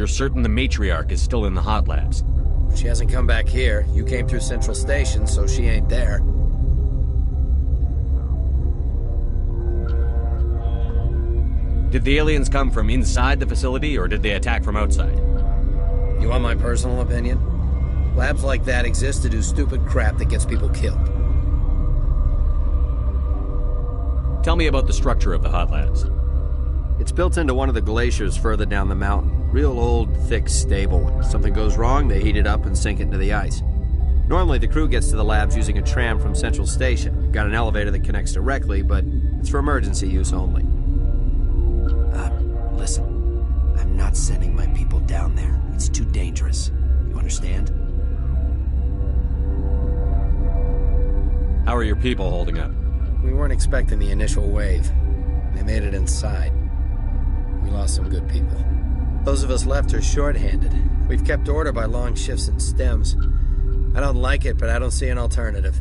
You're certain the Matriarch is still in the hot labs? She hasn't come back here. You came through Central Station, so she ain't there. Did the aliens come from inside the facility, or did they attack from outside? You want my personal opinion? Labs like that exist to do stupid crap that gets people killed. Tell me about the structure of the hot labs. It's built into one of the glaciers further down the mountain. Real old, thick, stable one. If something goes wrong, they heat it up and sink it into the ice. Normally, the crew gets to the labs using a tram from Central Station. Got an elevator that connects directly, but it's for emergency use only. Listen. I'm not sending my people down there. It's too dangerous. You understand? How are your people holding up? We weren't expecting the initial wave. They made it inside. We lost some good people. Those of us left are short-handed. We've kept order by long shifts and stems. I don't like it, but I don't see an alternative.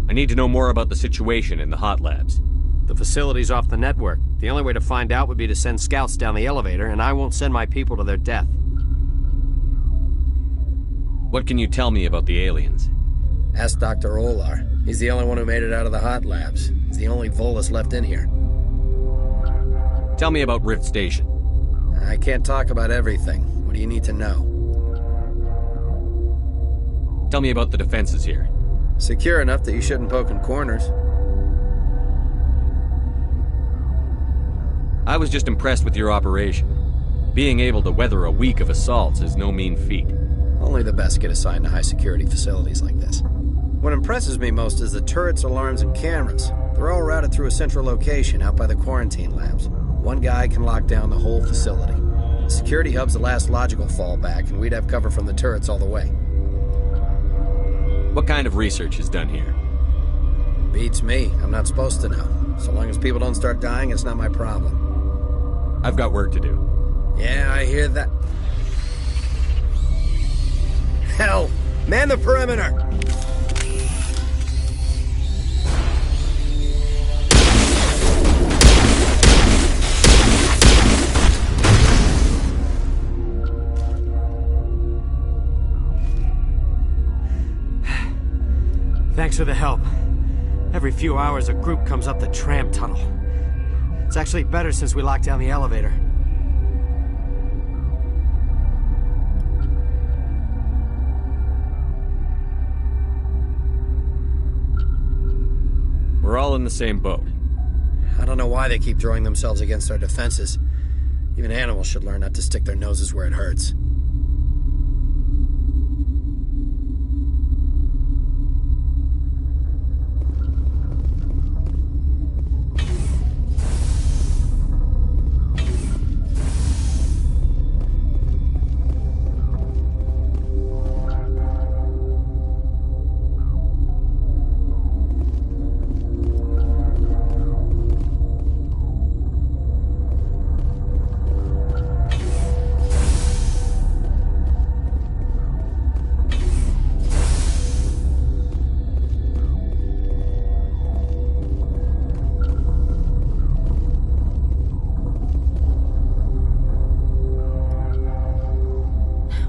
I need to know more about the situation in the hot labs. The facility's off the network. The only way to find out would be to send scouts down the elevator, and I won't send my people to their death. What can you tell me about the aliens? Ask Dr. Olar. He's the only one who made it out of the hot labs. He's the only Volus left in here. Tell me about Rift Station. I can't talk about everything. What do you need to know? Tell me about the defenses here. Secure enough that you shouldn't poke in corners. I was just impressed with your operation. Being able to weather a week of assaults is no mean feat. Only the best get assigned to high-security facilities like this. What impresses me most is the turrets, alarms, and cameras. They're all routed through a central location out by the quarantine labs. One guy can lock down the whole facility. The security hub's the last logical fallback, and we'd have cover from the turrets all the way. What kind of research is done here? Beats me. I'm not supposed to know. So long as people don't start dying, it's not my problem. I've got work to do. Yeah, I hear that. Hell! Man the perimeter! Thanks for the help. Every few hours, a group comes up the tram tunnel. It's actually better since we locked down the elevator. We're all in the same boat. I don't know why they keep throwing themselves against our defenses. Even animals should learn not to stick their noses where it hurts.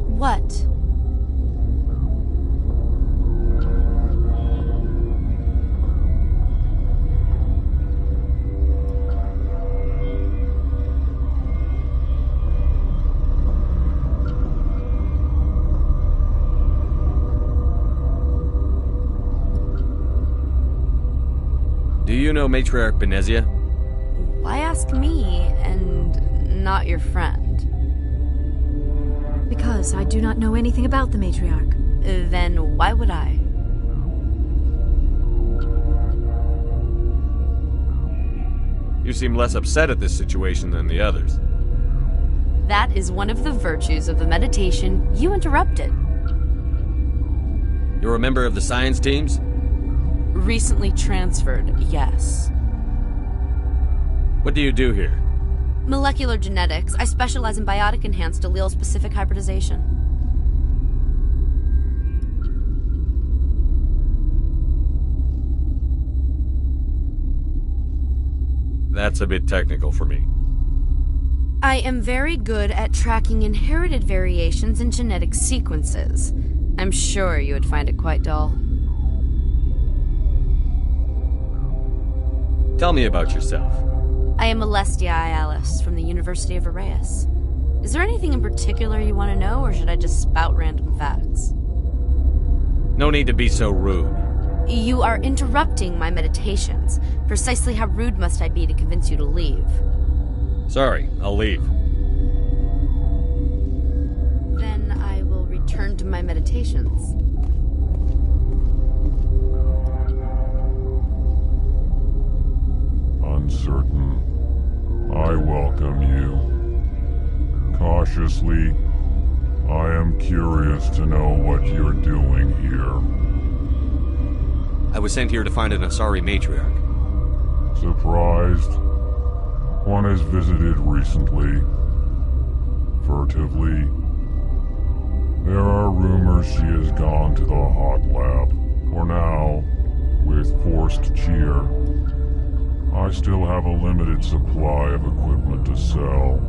What? Do you know Matriarch Benezia? Why ask me and not your friend? Because I do not know anything about the Matriarch. Then why would I? You seem less upset at this situation than the others. That is one of the virtues of the meditation you interrupted. You're a member of the science teams? Recently transferred, yes. What do you do here? Molecular genetics. I specialize in biotic-enhanced allele-specific hybridization. That's a bit technical for me. I am very good at tracking inherited variations in genetic sequences. I'm sure you would find it quite dull. Tell me about yourself. I am Alestia Ialis from the University of Arraeus. Is there anything in particular you want to know, or should I just spout random facts? No need to be so rude. You are interrupting my meditations. Precisely how rude must I be to convince you to leave? Sorry, I'll leave. Then I will return to my meditations. Uncertain. I welcome you. Cautiously, I am curious to know what you're doing here. I was sent here to find an Asari matriarch. Surprised? One has visited recently. Furtively. There are rumors she has gone to the hot lab. For now, with forced cheer, I still have a limited supply of equipment to sell.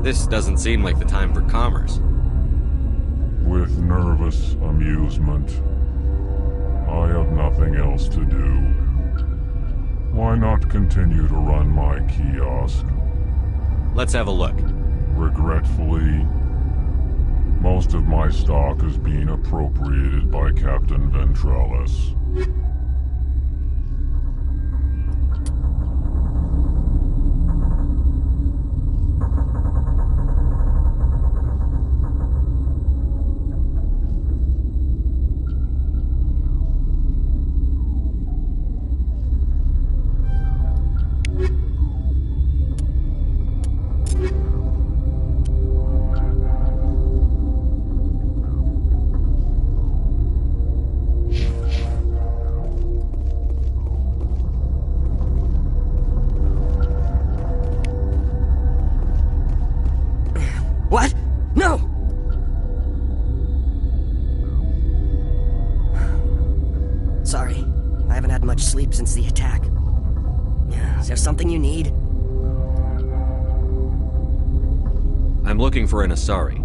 This doesn't seem like the time for commerce. With nervous amusement. I have nothing else to do. Why not continue to run my kiosk? Let's have a look. Regretfully, most of my stock is being appropriated by Captain Ventralis. What? No! Sorry, I haven't had much sleep since the attack. Is there something you need? I'm looking for an Asari.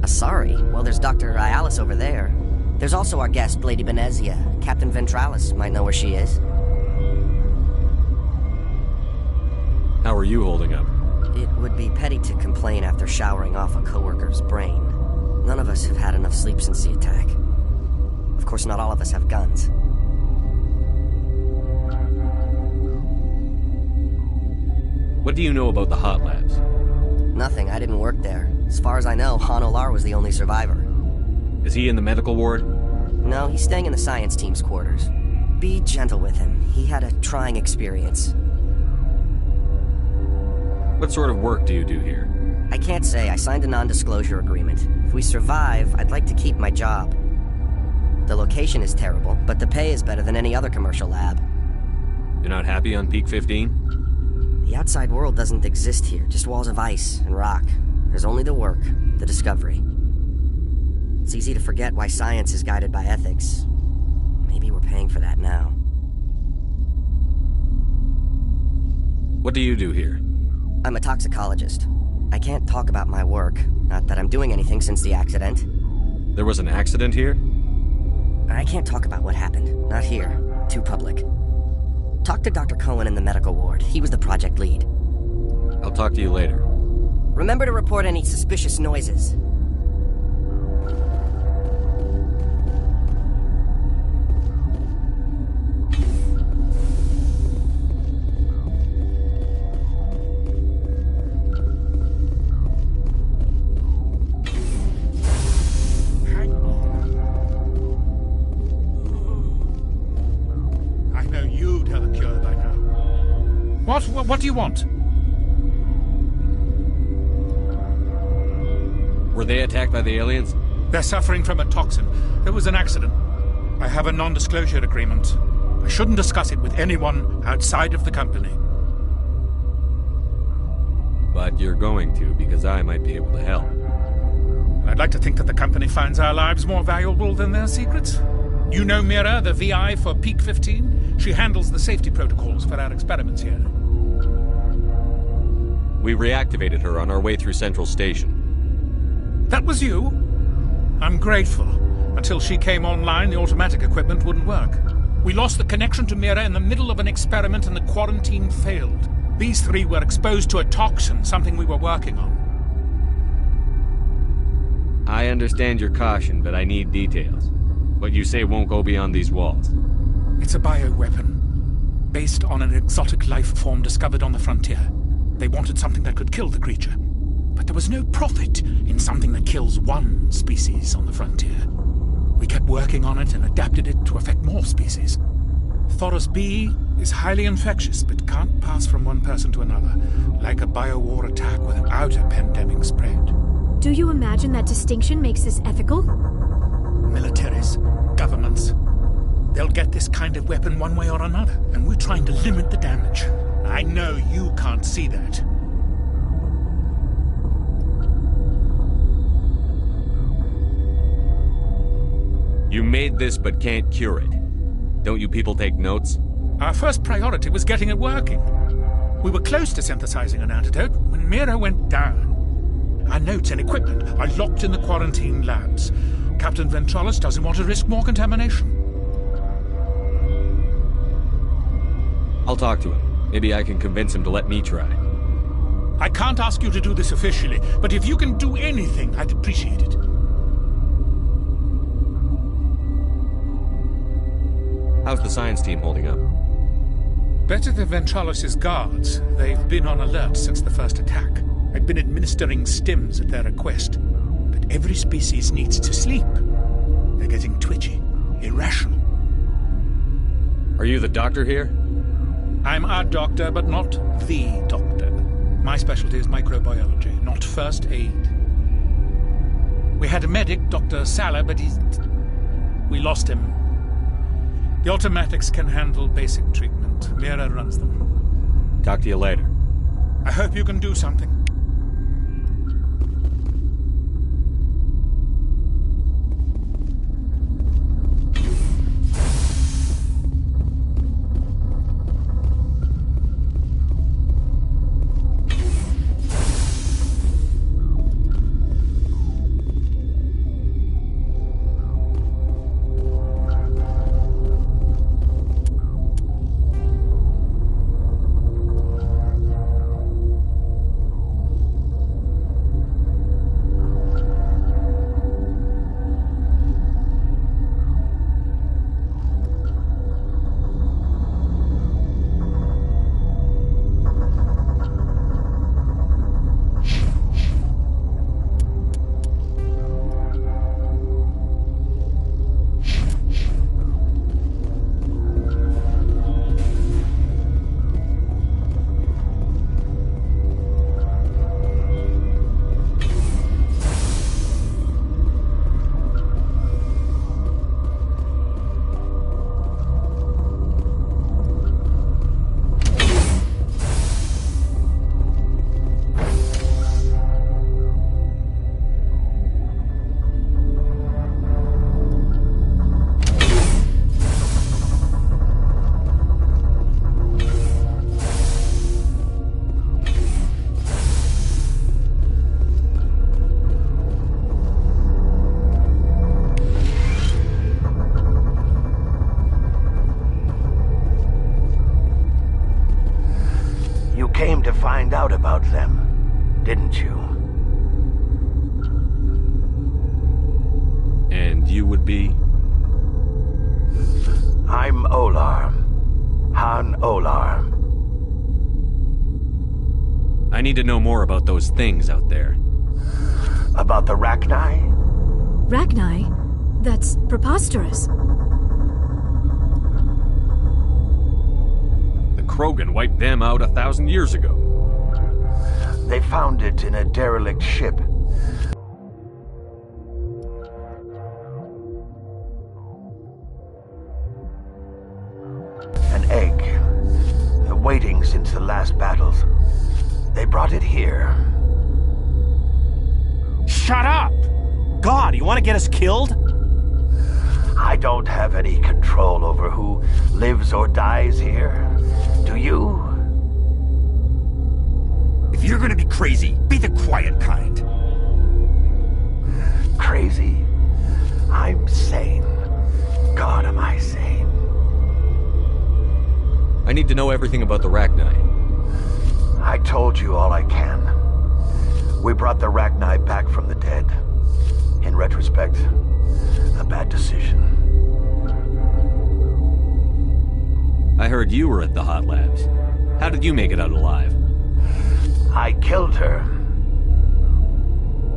Asari? Well, there's Dr. Ialis over there. There's also our guest, Lady Benezia. Captain Ventralis might know where she is. How are you holding up? It would be petty to complain after showering off a coworker's brain. None of us have had enough sleep since the attack. Of course, not all of us have guns. What do you know about the hot labs? Nothing, I didn't work there. As far as I know, Han Olar was the only survivor. Is he in the medical ward? No, he's staying in the science team's quarters. Be gentle with him. He had a trying experience. What sort of work do you do here? I can't say. I signed a non-disclosure agreement. If we survive, I'd like to keep my job. The location is terrible, but the pay is better than any other commercial lab. You're not happy on Peak 15? The outside world doesn't exist here, just walls of ice and rock. There's only the work, the discovery. It's easy to forget why science is guided by ethics. Maybe we're paying for that now. What do you do here? I'm a toxicologist. I can't talk about my work. Not that I'm doing anything since the accident. There was an accident here? I can't talk about what happened. Not here. Too public. Talk to Dr. Cohen in the medical ward. He was the project lead. I'll talk to you later. Remember to report any suspicious noises. What do you want? Were they attacked by the aliens? They're suffering from a toxin. There was an accident. I have a non-disclosure agreement. I shouldn't discuss it with anyone outside of the company. But you're going to, because I might be able to help. I'd like to think that the company finds our lives more valuable than their secrets. You know Mira, the VI for Peak 15? She handles the safety protocols for our experiments here. We reactivated her on our way through Central Station. That was you? I'm grateful. Until she came online, the automatic equipment wouldn't work. We lost the connection to Mira in the middle of an experiment and the quarantine failed. These three were exposed to a toxin, something we were working on. I understand your caution, but I need details. What you say won't go beyond these walls. It's a bioweapon, based on an exotic life form discovered on the frontier. They wanted something that could kill the creature. But there was no profit in something that kills one species on the frontier. We kept working on it and adapted it to affect more species. Thoros B is highly infectious, but can't pass from one person to another, like a biowar attack without a pandemic spread. Do you imagine that distinction makes this ethical? Militaries, governments, they'll get this kind of weapon one way or another, and we're trying to limit the damage. I know you can't see that. You made this but can't cure it. Don't you people take notes? Our first priority was getting it working. We were close to synthesizing an antidote when Mira went down. Our notes and equipment are locked in the quarantine labs. Captain Ventralis doesn't want to risk more contamination. I'll talk to him. Maybe I can convince him to let me try. I can't ask you to do this officially, but if you can do anything, I'd appreciate it. How's the science team holding up? Better than Ventralis' guards. They've been on alert since the first attack. I've been administering stims at their request. But every species needs to sleep. They're getting twitchy, irrational. Are you the doctor here? I'm a doctor, but not the doctor. My specialty is microbiology, not first aid. We had a medic, Dr. Salah, but we lost him. The automatics can handle basic treatment. Mira runs them. Talk to you later. I hope you can do something. Came to find out about them, didn't you? And you would be? I'm Olarm. Han Olarm. I need to know more about those things out there. About the Rachni? Rachni? That's preposterous. Krogan wiped them out 1,000 years ago. They found it in a derelict ship. An egg. Waiting since the last battles. They brought it here. Shut up! God, you want to get us killed? I don't have any control over who lives or dies here. Do you? If you're gonna be crazy. Be the quiet kind. Crazy? I'm sane. God, am I sane. I need to know everything about the Rachni. I told you all I can. We brought the Rachni back from the dead. In retrospect, a bad decision. I heard you were at the Hot Labs. How did you make it out alive? I killed her.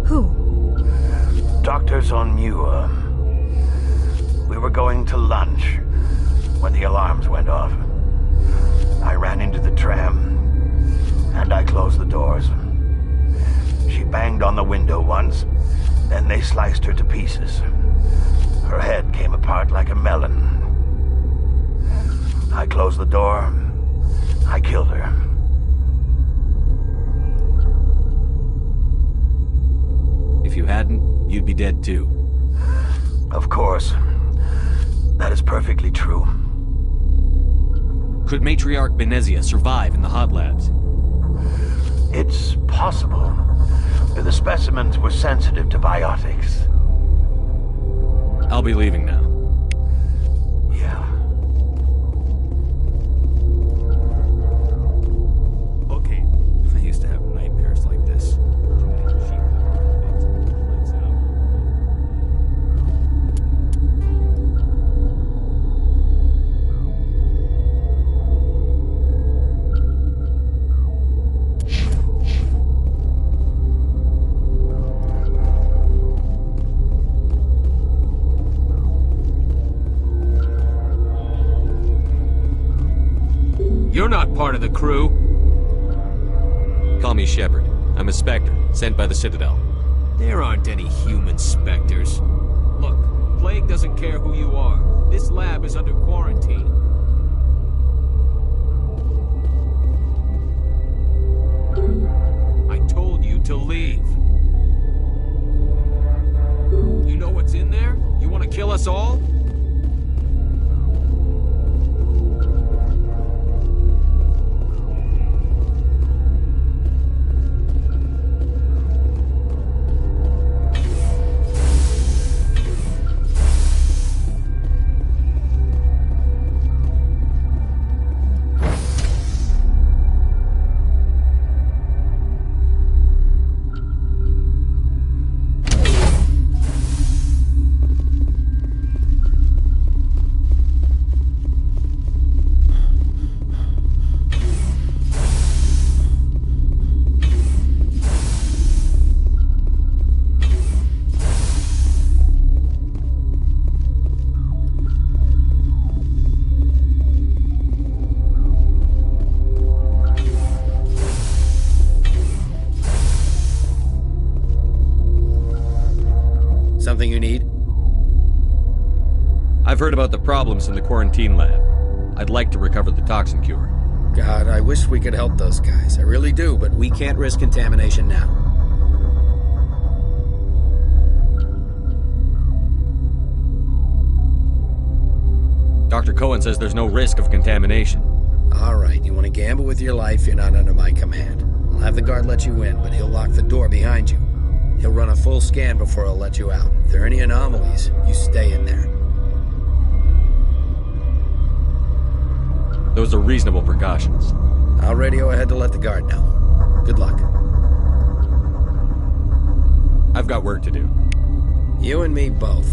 Who? Dr. Zonmua. We were going to lunch when the alarms went off. I ran into the tram, and I closed the doors. She banged on the window once, then they sliced her to pieces. Her head came apart like a melon. I closed the door. I killed her. If you hadn't, you'd be dead too. Of course. That is perfectly true. Could Matriarch Benezia survive in the Hot Labs? It's possible. The specimens were sensitive to biotics. I'll be leaving now. Yeah. Okay. I used to have nightmares like this. You're not part of the crew. Call me Shepard. I'm a Spectre, sent by the Citadel. There aren't any human specters. Look, Plague doesn't care who you are. This lab is under quarantine. I told you to leave. You know what's in there? You want to kill us all? Something you need? I've heard about the problems in the quarantine lab. I'd like to recover the toxin cure. God, I wish we could help those guys. I really do, but we can't risk contamination now. Dr. Cohen says there's no risk of contamination. All right, you want to gamble with your life, you're not under my command. I'll have the guard let you in, but he'll lock the door behind you. He'll run a full scan before he'll let you out. If there are any anomalies, you stay in there. Those are reasonable precautions. I'll radio ahead to let the guard know. Good luck. I've got work to do. You and me both.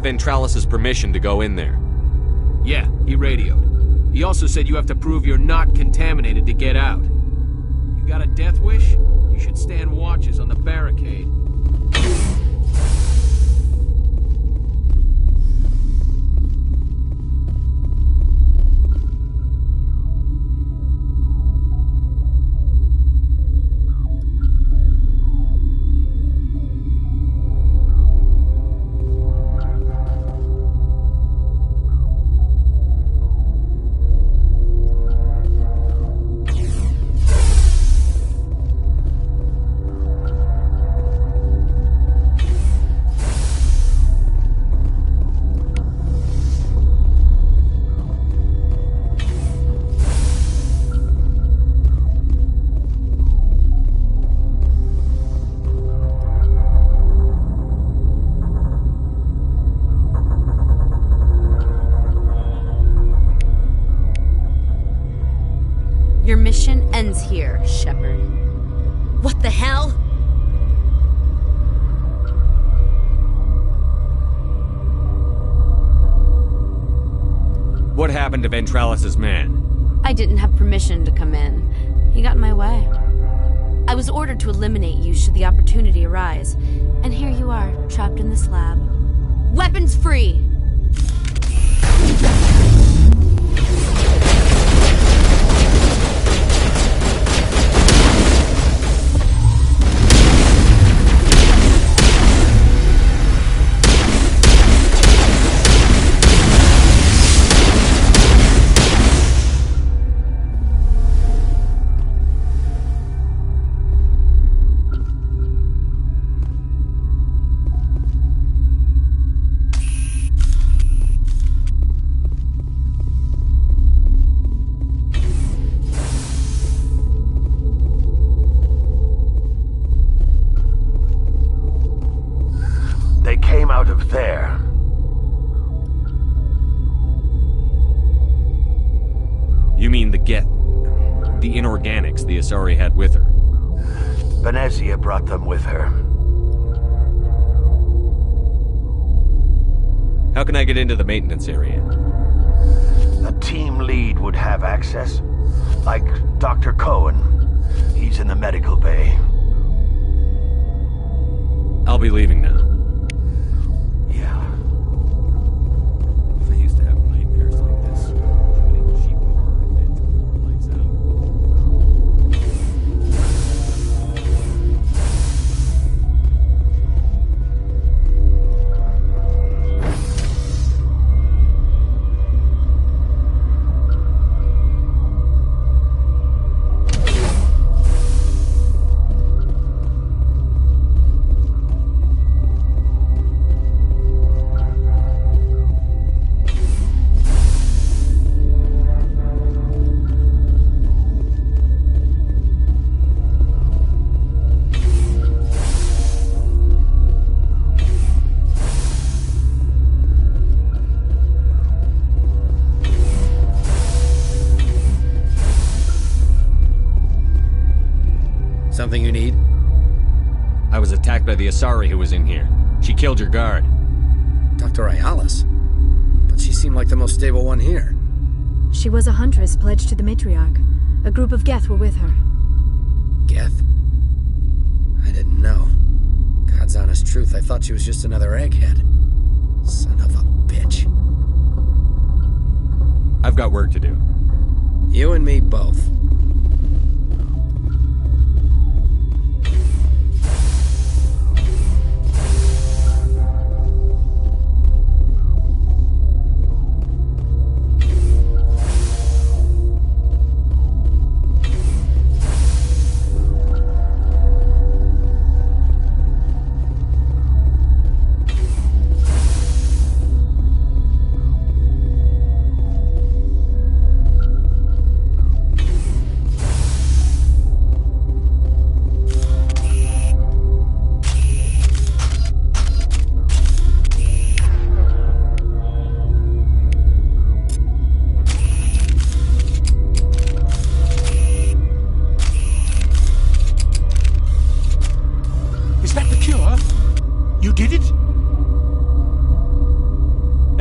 have Ventralis' permission to go in there? Yeah, he radioed. He also said you have to prove you're not contaminated to get out. You got a death wish? You should stand watches on the barricade. Your mission ends here, Shepard. What the hell? What happened to Ventralis' man? I didn't have permission to come in. He got in my way. I was ordered to eliminate you should the opportunity arise. And here you are, trapped in this lab. Weapons free! They came out of there. You mean the inorganics the Asari had with her? Venezia brought them with her. How can I get into the maintenance area? A team lead would have access. Like Dr. Cohen. He's in the medical bay. I'll be leaving now. I used to have nightmares like this. Getting cheap horror bit. Lights Something you need? I was attacked by the Asari who was in here. She killed your guard. Dr. Ayalis? But she seemed like the most stable one here. She was a huntress pledged to the matriarch. A group of Geth were with her. Geth? I didn't know. God's honest truth, I thought she was just another egghead. Son of a bitch. I've got work to do. You and me both.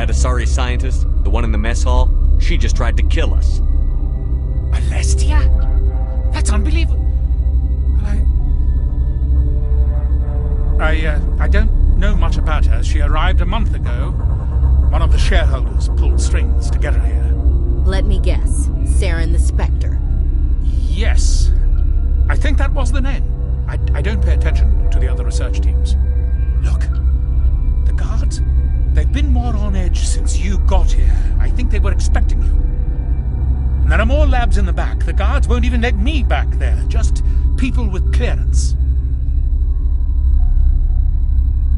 That Asari scientist, the one in the mess hall, she just tried to kill us. Alestia? That's unbelievable. I don't know much about her. She arrived a month ago. One of the shareholders pulled strings to get her here. Let me guess. Saren the Spectre. Yes. I think that was the name. I don't pay attention to the other research teams. Look, the guards, they've been more on edge since you got here. I think they were expecting you. And there are more labs in the back. The guards won't even let me back there. Just people with clearance.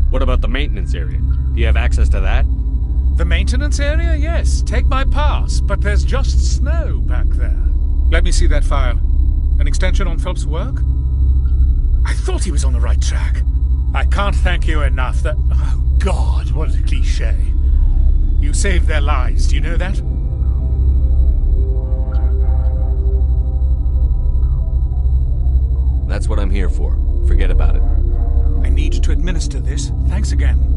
What about the maintenance area? Do you have access to that? The maintenance area? Yes. Take my pass. But there's just snow back there. Let me see that file. An extension on Phelps' work? I thought he was on the right track. I can't thank you enough that... Oh, God, what a cliché. You saved their lives. Do you know that? That's what I'm here for. Forget about it. I need to administer this. Thanks again.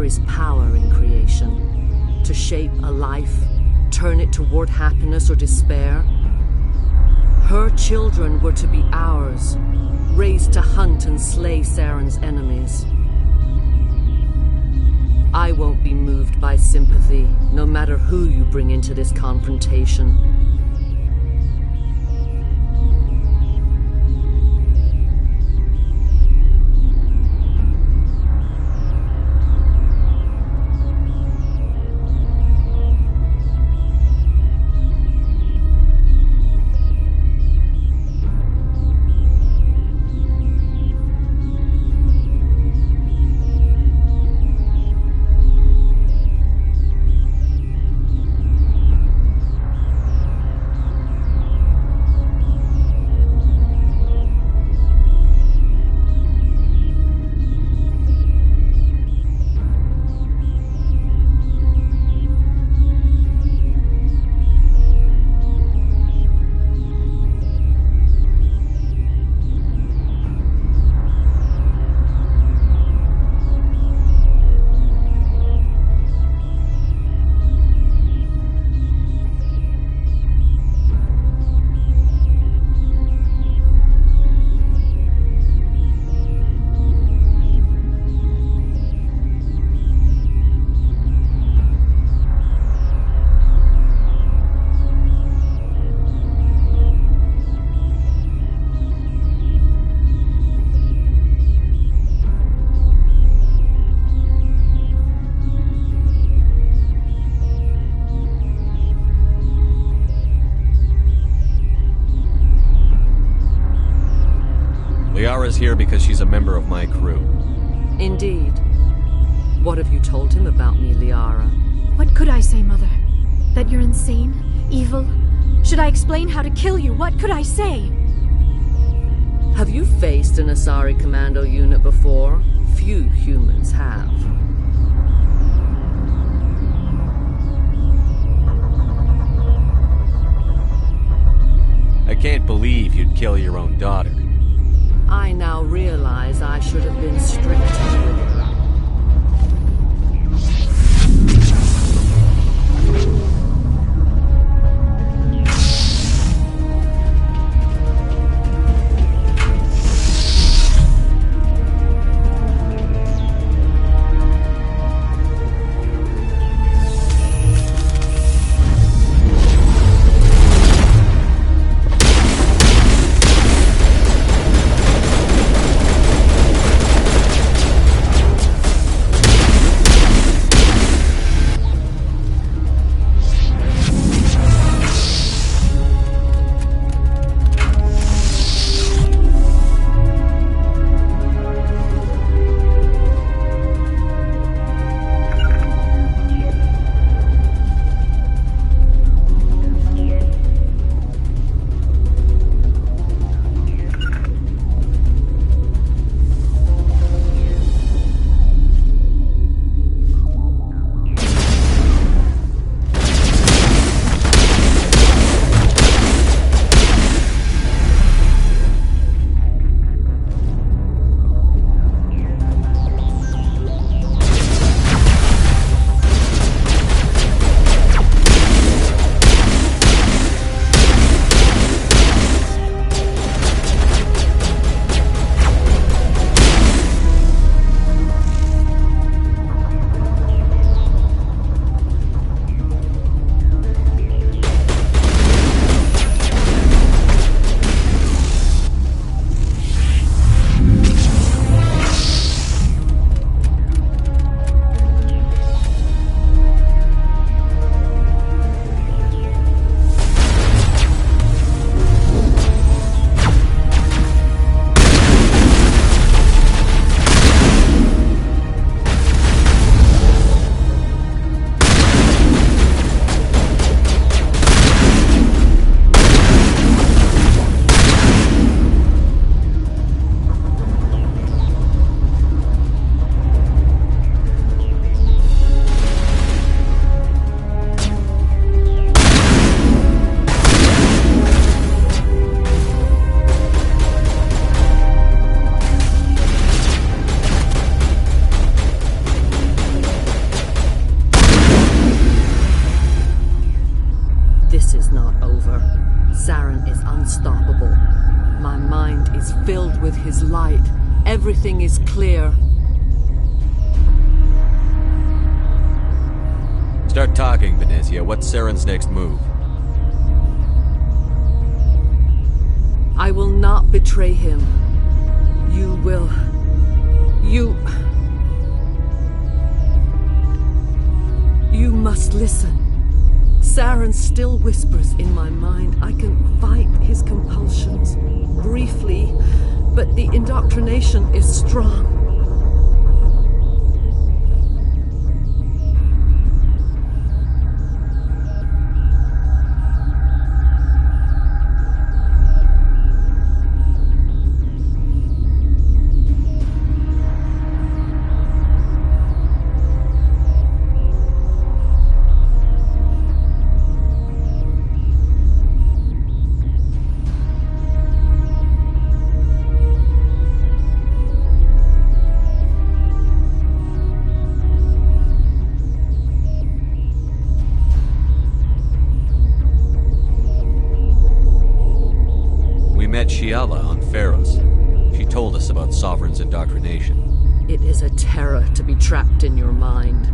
There is power in creation. To shape a life, turn it toward happiness or despair. Her children were to be ours, raised to hunt and slay Saren's enemies. I won't be moved by sympathy, no matter who you bring into this confrontation. Liara's here because she's a member of my crew. Indeed. What have you told him about me, Liara? What could I say, Mother? That you're insane? Evil? Should I explain how to kill you? What could I say? Have you faced an Asari commando unit before? Few humans have. I can't believe you'd kill your own daughter. I now realize I should have been stricter with her. Saren is unstoppable. My mind is filled with his light. Everything is clear. Start talking, Venezia. What's Saren's next move? I will not betray him. You will... You must listen. Saren still whispers in my mind. I can fight his compulsions. Briefly, but the indoctrination is strong. Shiala on Pharos. She told us about Sovereign's indoctrination. It is a terror to be trapped in your mind,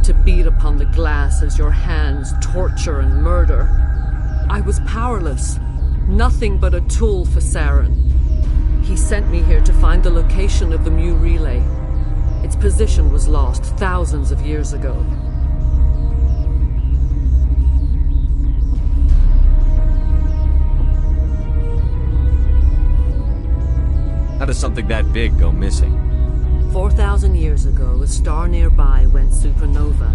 to beat upon the glass as your hands torture and murder. I was powerless, nothing but a tool for Saren. He sent me here to find the location of the Mu relay. Its position was lost thousands of years ago. How does something that big go missing? 4,000 years ago, a star nearby went supernova.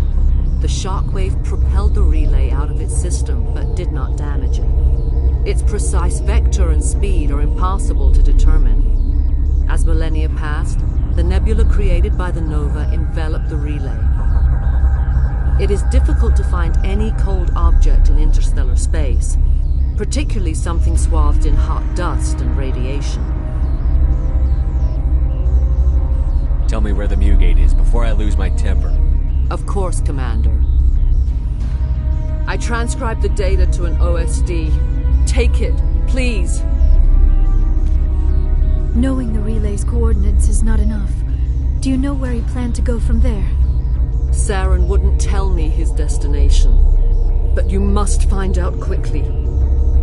The shockwave propelled the relay out of its system, but did not damage it. Its precise vector and speed are impossible to determine. As millennia passed, the nebula created by the nova enveloped the relay. It is difficult to find any cold object in interstellar space, particularly something swathed in hot dust and radiation. Tell me where the Mu Gate is before I lose my temper. Of course, Commander. I transcribed the data to an OSD. Take it, please. Knowing the relay's coordinates is not enough. Do you know where he planned to go from there? Saren wouldn't tell me his destination. But you must find out quickly.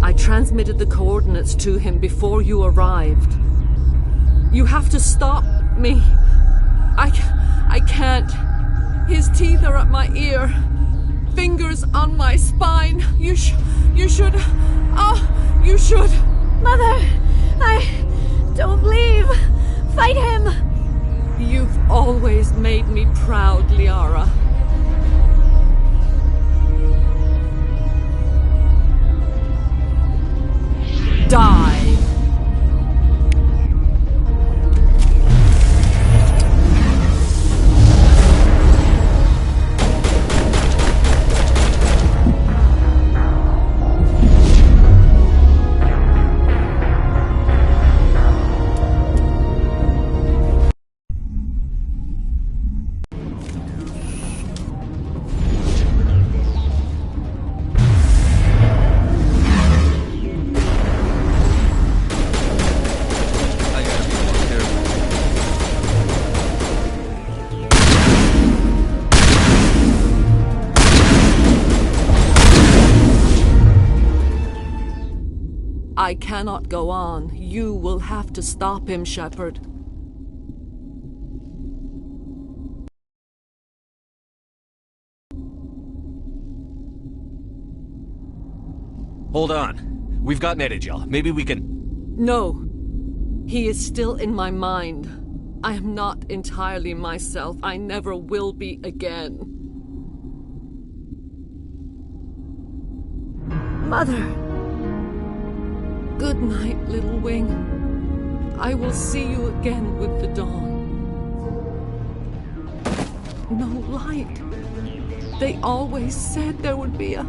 I transmitted the coordinates to him before you arrived. You have to stop me. I can't. His teeth are at my ear. Fingers on my spine. You should... Oh, you should... Mother! Don't leave! Fight him! You've always made me proud, Liara. Die! I cannot go on. You will have to stop him, Shepard. Hold on. We've got Netagel. Maybe we can... No. He is still in my mind. I am not entirely myself. I never will be again. Mother! Good night, little wing. I will see you again with the dawn. No light. They always said there would be a...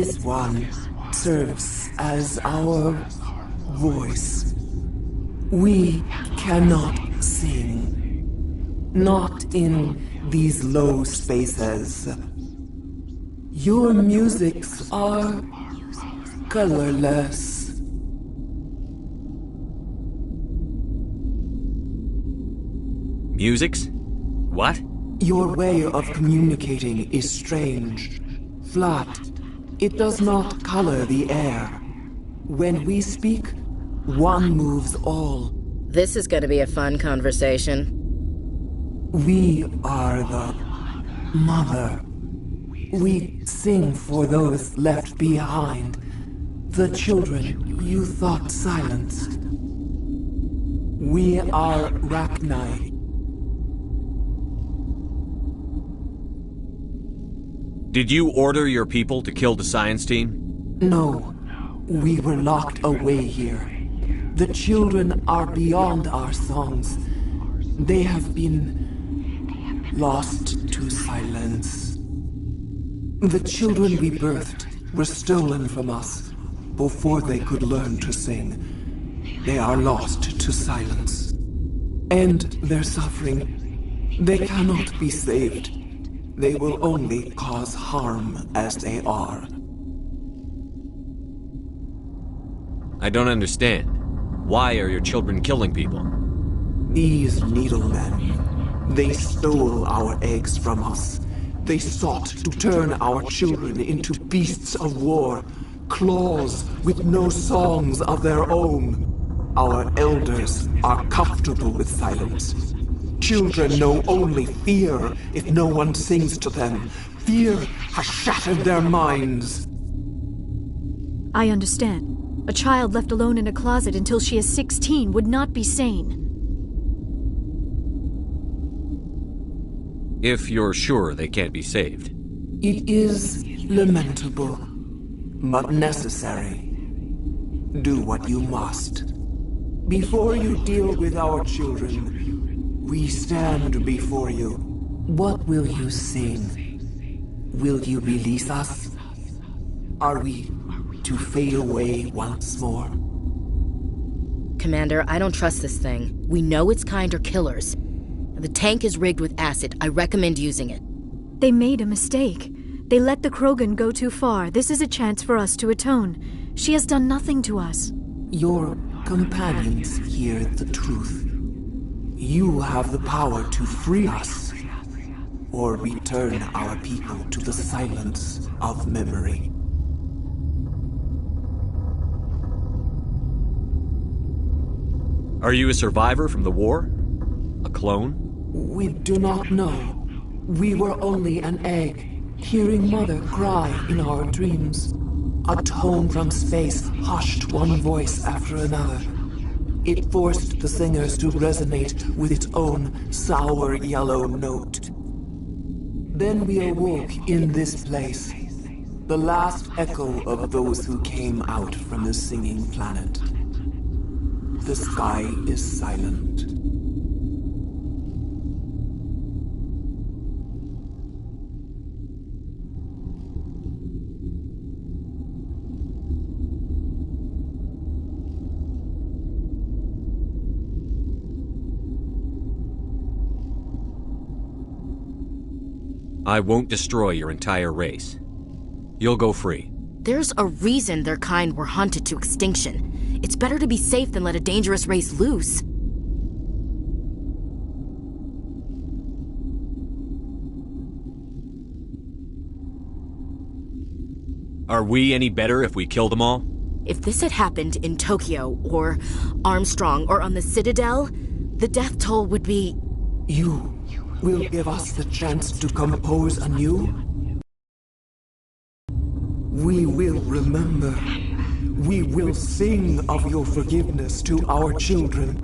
This one serves as our voice. We cannot sing. Not in these low spaces. Your musics are colorless. Musics? What? Your way of communicating is strange. Flat. It does not color the air. When we speak, one moves all. This is going to be a fun conversation. We are the mother. We sing for those left behind. The children you thought silenced. We are Rachni. Did you order your people to kill the science team? No. We were locked away here. The children are beyond our songs. They have been lost to silence. The children we birthed were stolen from us before they could learn to sing. They are lost to silence. And their suffering, they cannot be saved. They will only cause harm as they are. I don't understand. Why are your children killing people? These needlemen, they stole our eggs from us. They sought to turn our children into beasts of war, claws with no songs of their own. Our elders are comfortable with silence. Children know only fear if no one sings to them. Fear has shattered their minds. I understand. A child left alone in a closet until she is 16 would not be sane. If you're sure they can't be saved. It is lamentable, but necessary. Do what you must. Before you deal with our children, we stand before you. What will you sing? Will you release us? Are we to fade away once more? Commander, I don't trust this thing. We know its kind are killers. The tank is rigged with acid. I recommend using it. They made a mistake. They let the Krogan go too far. This is a chance for us to atone. She has done nothing to us. Your companions hear the truth. You have the power to free us, or return our people to the silence of memory. Are you a survivor from the war? A clone? We do not know. We were only an egg, hearing Mother cry in our dreams. A tone from space hushed one voice after another. It forced the singers to resonate with its own sour yellow note. Then we awoke in this place, the last echo of those who came out from the singing planet. The sky is silent. I won't destroy your entire race. You'll go free. There's a reason their kind were hunted to extinction. It's better to be safe than let a dangerous race loose. Are we any better if we kill them all? If this had happened in Tokyo, or Armstrong, or on the Citadel, the death toll would be... You will give us the chance to compose anew? We will remember. We will sing of your forgiveness to our children.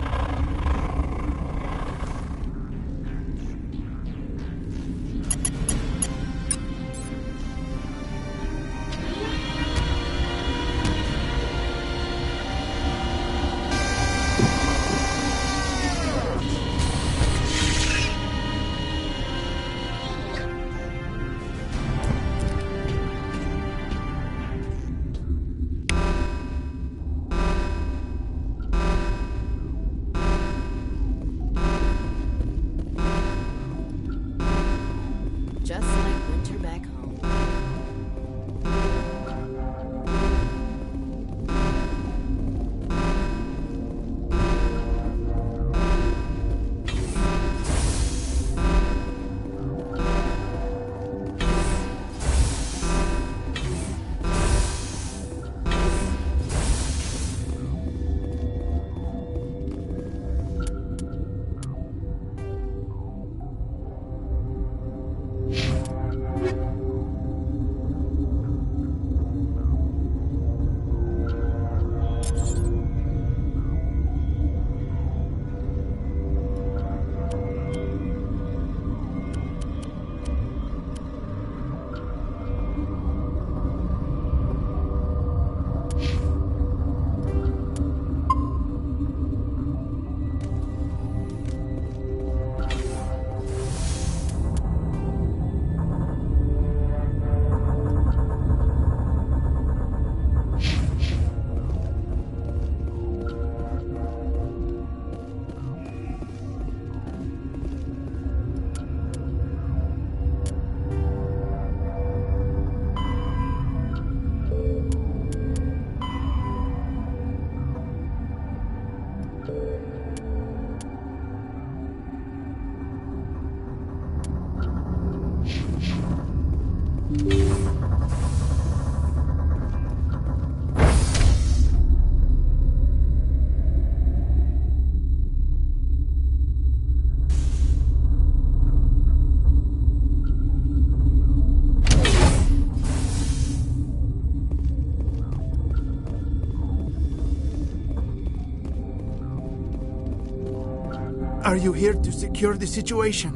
Are you here to secure the situation?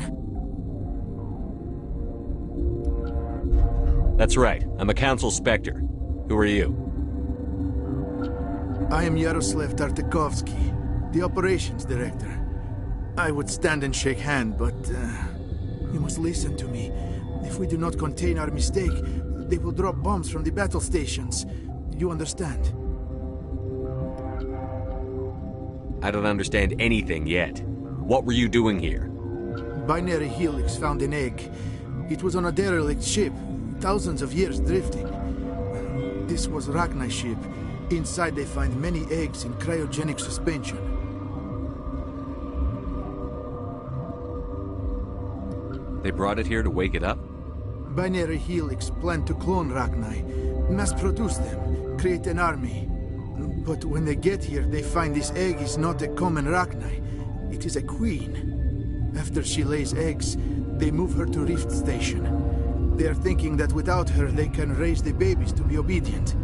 That's right. I'm a Council Spectre. Who are you? I am Yaroslav Tartakovsky, the Operations Director. I would stand and shake hand, but you must listen to me. If we do not contain our mistake, they will drop bombs from the battle stations. You understand? I don't understand anything yet. What were you doing here? Binary Helix found an egg. It was on a derelict ship, thousands of years drifting. This was Rachni's ship. Inside they find many eggs in cryogenic suspension. They brought it here to wake it up? Binary Helix planned to clone Rachni, mass produce them, create an army. But when they get here, they find this egg is not a common Rachni. It is a queen. After she lays eggs, they move her to Rift Station. They are thinking that without her, they can raise the babies to be obedient.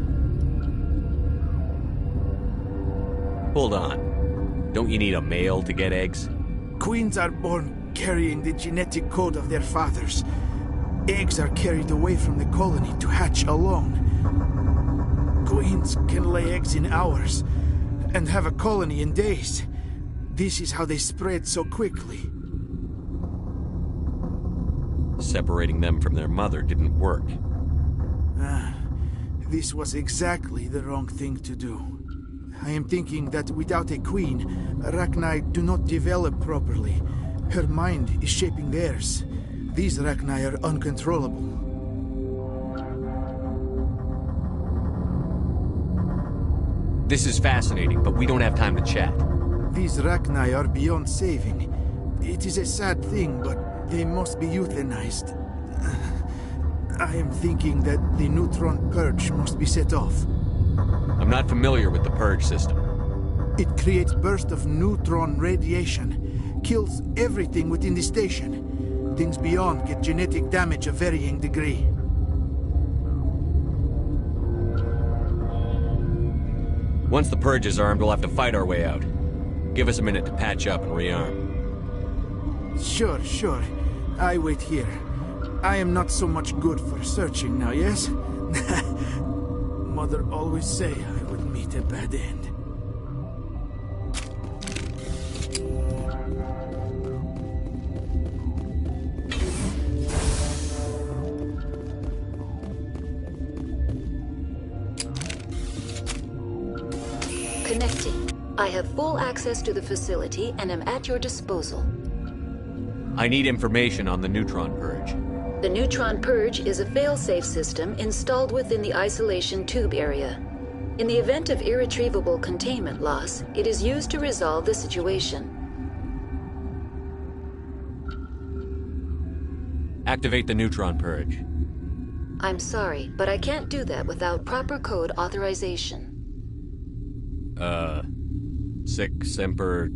Hold on. Don't you need a male to get eggs? Queens are born carrying the genetic code of their fathers. Eggs are carried away from the colony to hatch alone. Queens can lay eggs in hours and have a colony in days. This is how they spread so quickly. Separating them from their mother didn't work. This was exactly the wrong thing to do. I am thinking that without a queen, Rachni do not develop properly. Her mind is shaping theirs. These Rachni are uncontrollable. This is fascinating, but we don't have time to chat. These Rachni are beyond saving. It is a sad thing, but they must be euthanized. I am thinking that the neutron purge must be set off. I'm not familiar with the purge system. It creates bursts of neutron radiation, kills everything within the station. Things beyond get genetic damage of varying degree. Once the purge is armed, we'll have to fight our way out. Give us a minute to patch up and rearm. Sure. I wait here. I am not so much good for searching now, yes? Mother always say I would meet a bad end. Connecting. I have full access to the facility and am at your disposal. I need information on the neutron purge. The neutron purge is a fail-safe system installed within the isolation tube area. In the event of irretrievable containment loss, it is used to resolve the situation. Activate the neutron purge. I'm sorry, but I can't do that without proper code authorization. Sic semper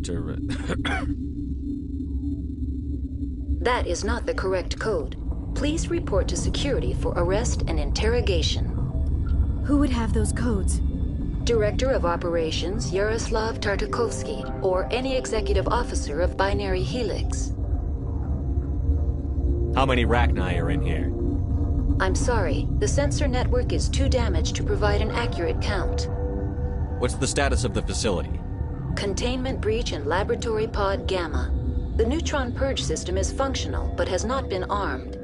That is not the correct code. Please report to security for arrest and interrogation. Who would have those codes? Director of Operations Yaroslav Tartakovsky, or any executive officer of Binary Helix. How many Rachni are in here? I'm sorry, the sensor network is too damaged to provide an accurate count. What's the status of the facility? Containment breach in Laboratory Pod Gamma. The neutron purge system is functional, but has not been armed.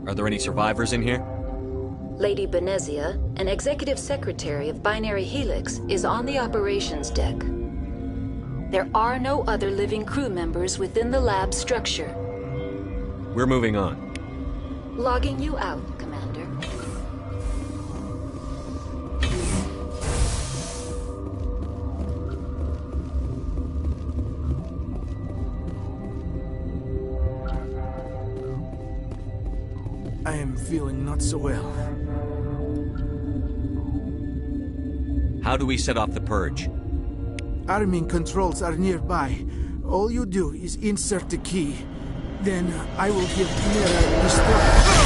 Are there any survivors in here? Lady Benezia, an executive secretary of Binary Helix, is on the operations deck. There are no other living crew members within the lab structure. We're moving on. Logging you out, Commander. I am feeling not so well. How do we set off the purge? Arming controls are nearby. All you do is insert the key. Then I will give Mira the start.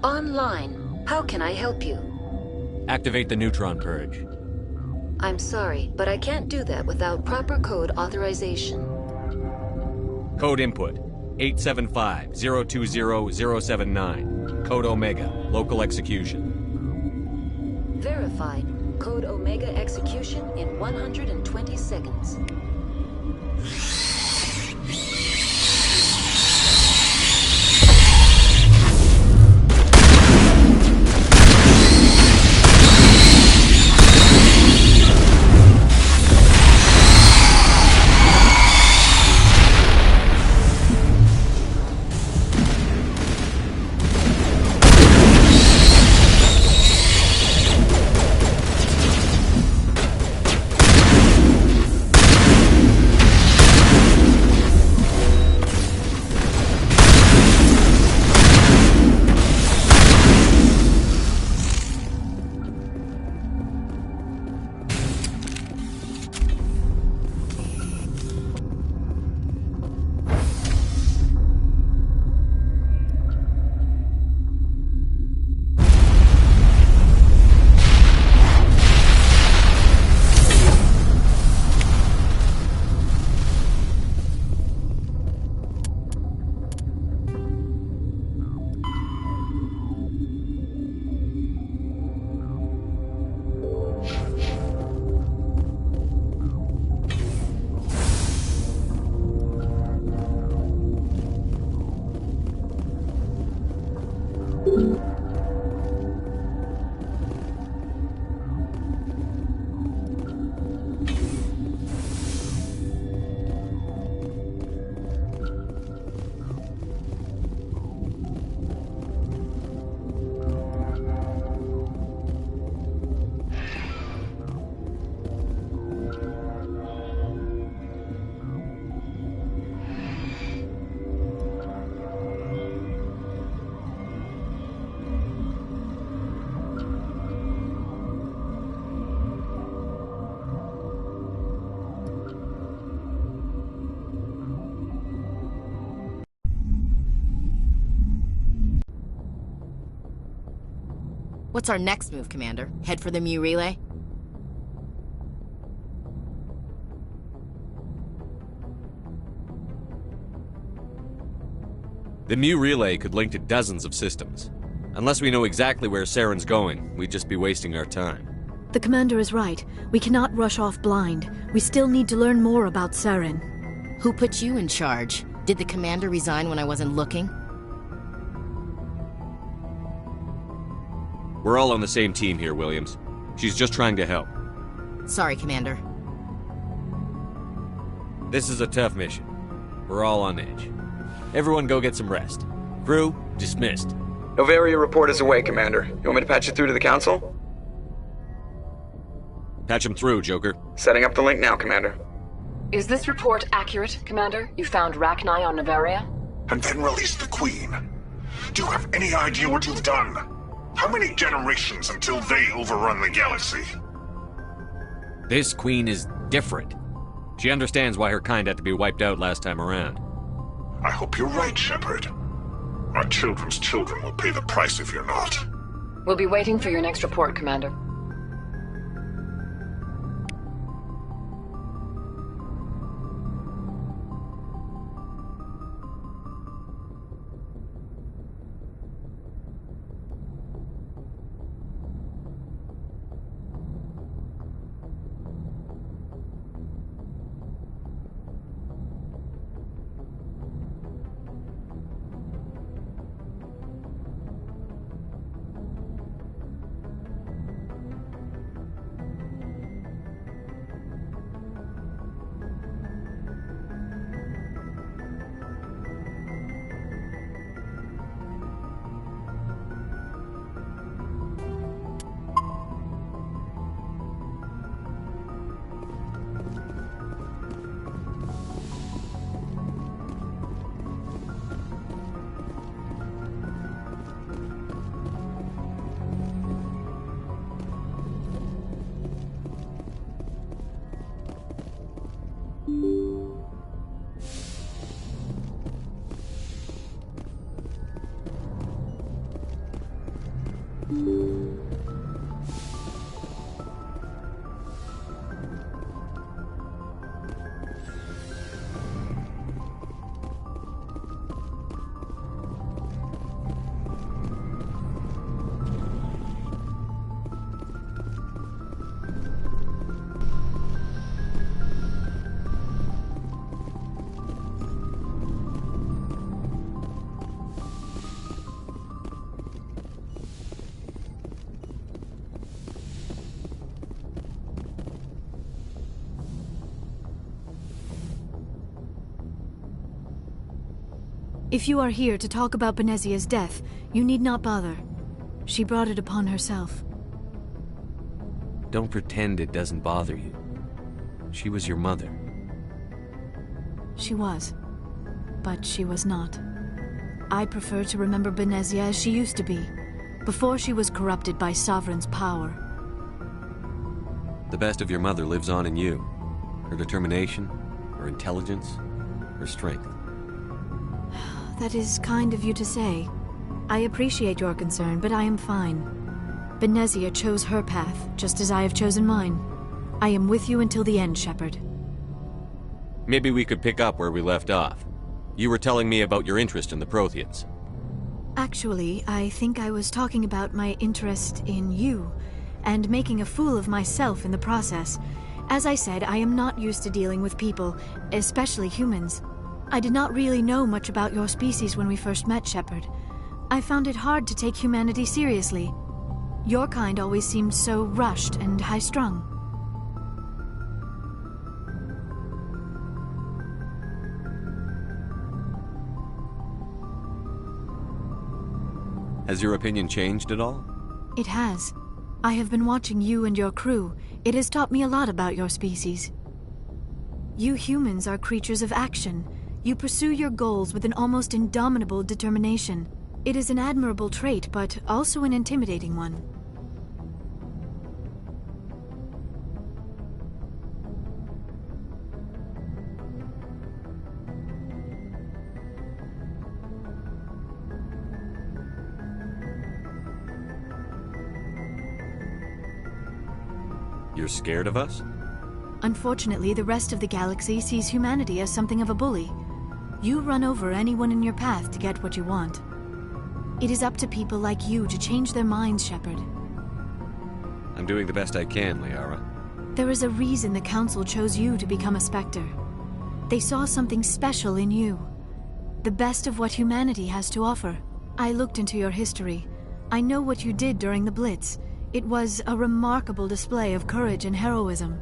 Online. How can I help you? Activate the neutron purge. I'm sorry, but I can't do that without proper code authorization. Code input 875-020-079. Code Omega. Local execution. Verified. Code Omega execution in 120 seconds. What's our next move, Commander? Head for the Mu relay? The Mu relay could link to dozens of systems. Unless we know exactly where Saren's going, we'd just be wasting our time. The Commander is right. We cannot rush off blind. We still need to learn more about Saren. Who put you in charge? Did the Commander resign when I wasn't looking? We're all on the same team here, Williams. She's just trying to help. Sorry, Commander. This is a tough mission. We're all on edge. Everyone go get some rest. Crew, dismissed. Novaria report is away, Commander. You want me to patch it through to the Council? Patch him through, Joker. Setting up the link now, Commander. Is this report accurate, Commander? You found Rachni on Novaria? And then released the Queen. Do you have any idea what you've done? How many generations until they overrun the galaxy? This Queen is different. She understands why her kind had to be wiped out last time around. I hope you're right, Shepard. My children's children will pay the price if you're not. We'll be waiting for your next report, Commander. If you are here to talk about Benezia's death, you need not bother. She brought it upon herself. Don't pretend it doesn't bother you. She was your mother. She was. But she was not. I prefer to remember Benezia as she used to be, before she was corrupted by Sovereign's power. The best of your mother lives on in you. Her determination, her intelligence, her strength. That is kind of you to say. I appreciate your concern, but I am fine. Benezia chose her path, just as I have chosen mine. I am with you until the end, Shepard. Maybe we could pick up where we left off. You were telling me about your interest in the Protheans. Actually, I think I was talking about my interest in you, and making a fool of myself in the process. As I said, I am not used to dealing with people, especially humans. I did not really know much about your species when we first met, Shepard. I found it hard to take humanity seriously. Your kind always seemed so rushed and high-strung. Has your opinion changed at all? It has. I have been watching you and your crew. It has taught me a lot about your species. You humans are creatures of action. You pursue your goals with an almost indomitable determination. It is an admirable trait, but also an intimidating one. You're scared of us? Unfortunately, the rest of the galaxy sees humanity as something of a bully. You run over anyone in your path to get what you want. It is up to people like you to change their minds, Shepard. I'm doing the best I can, Liara. There is a reason the Council chose you to become a Spectre. They saw something special in you. The best of what humanity has to offer. I looked into your history. I know what you did during the Blitz. It was a remarkable display of courage and heroism.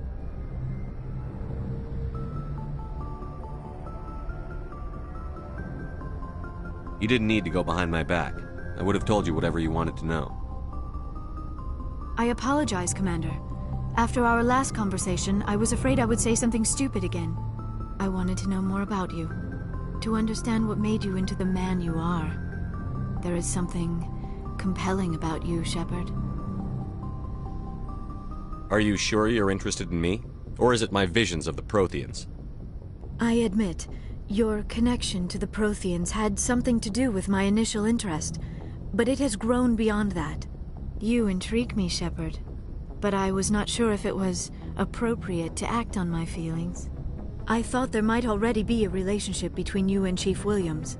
You didn't need to go behind my back. I would have told you whatever you wanted to know. I apologize, Commander. After our last conversation, I was afraid I would say something stupid again. I wanted to know more about you. To understand what made you into the man you are. There is something compelling about you, Shepard. Are you sure you're interested in me? Or is it my visions of the Protheans? I admit, your connection to the Protheans had something to do with my initial interest, but it has grown beyond that. You intrigue me, Shepard, but I was not sure if it was appropriate to act on my feelings. I thought there might already be a relationship between you and Chief Williams.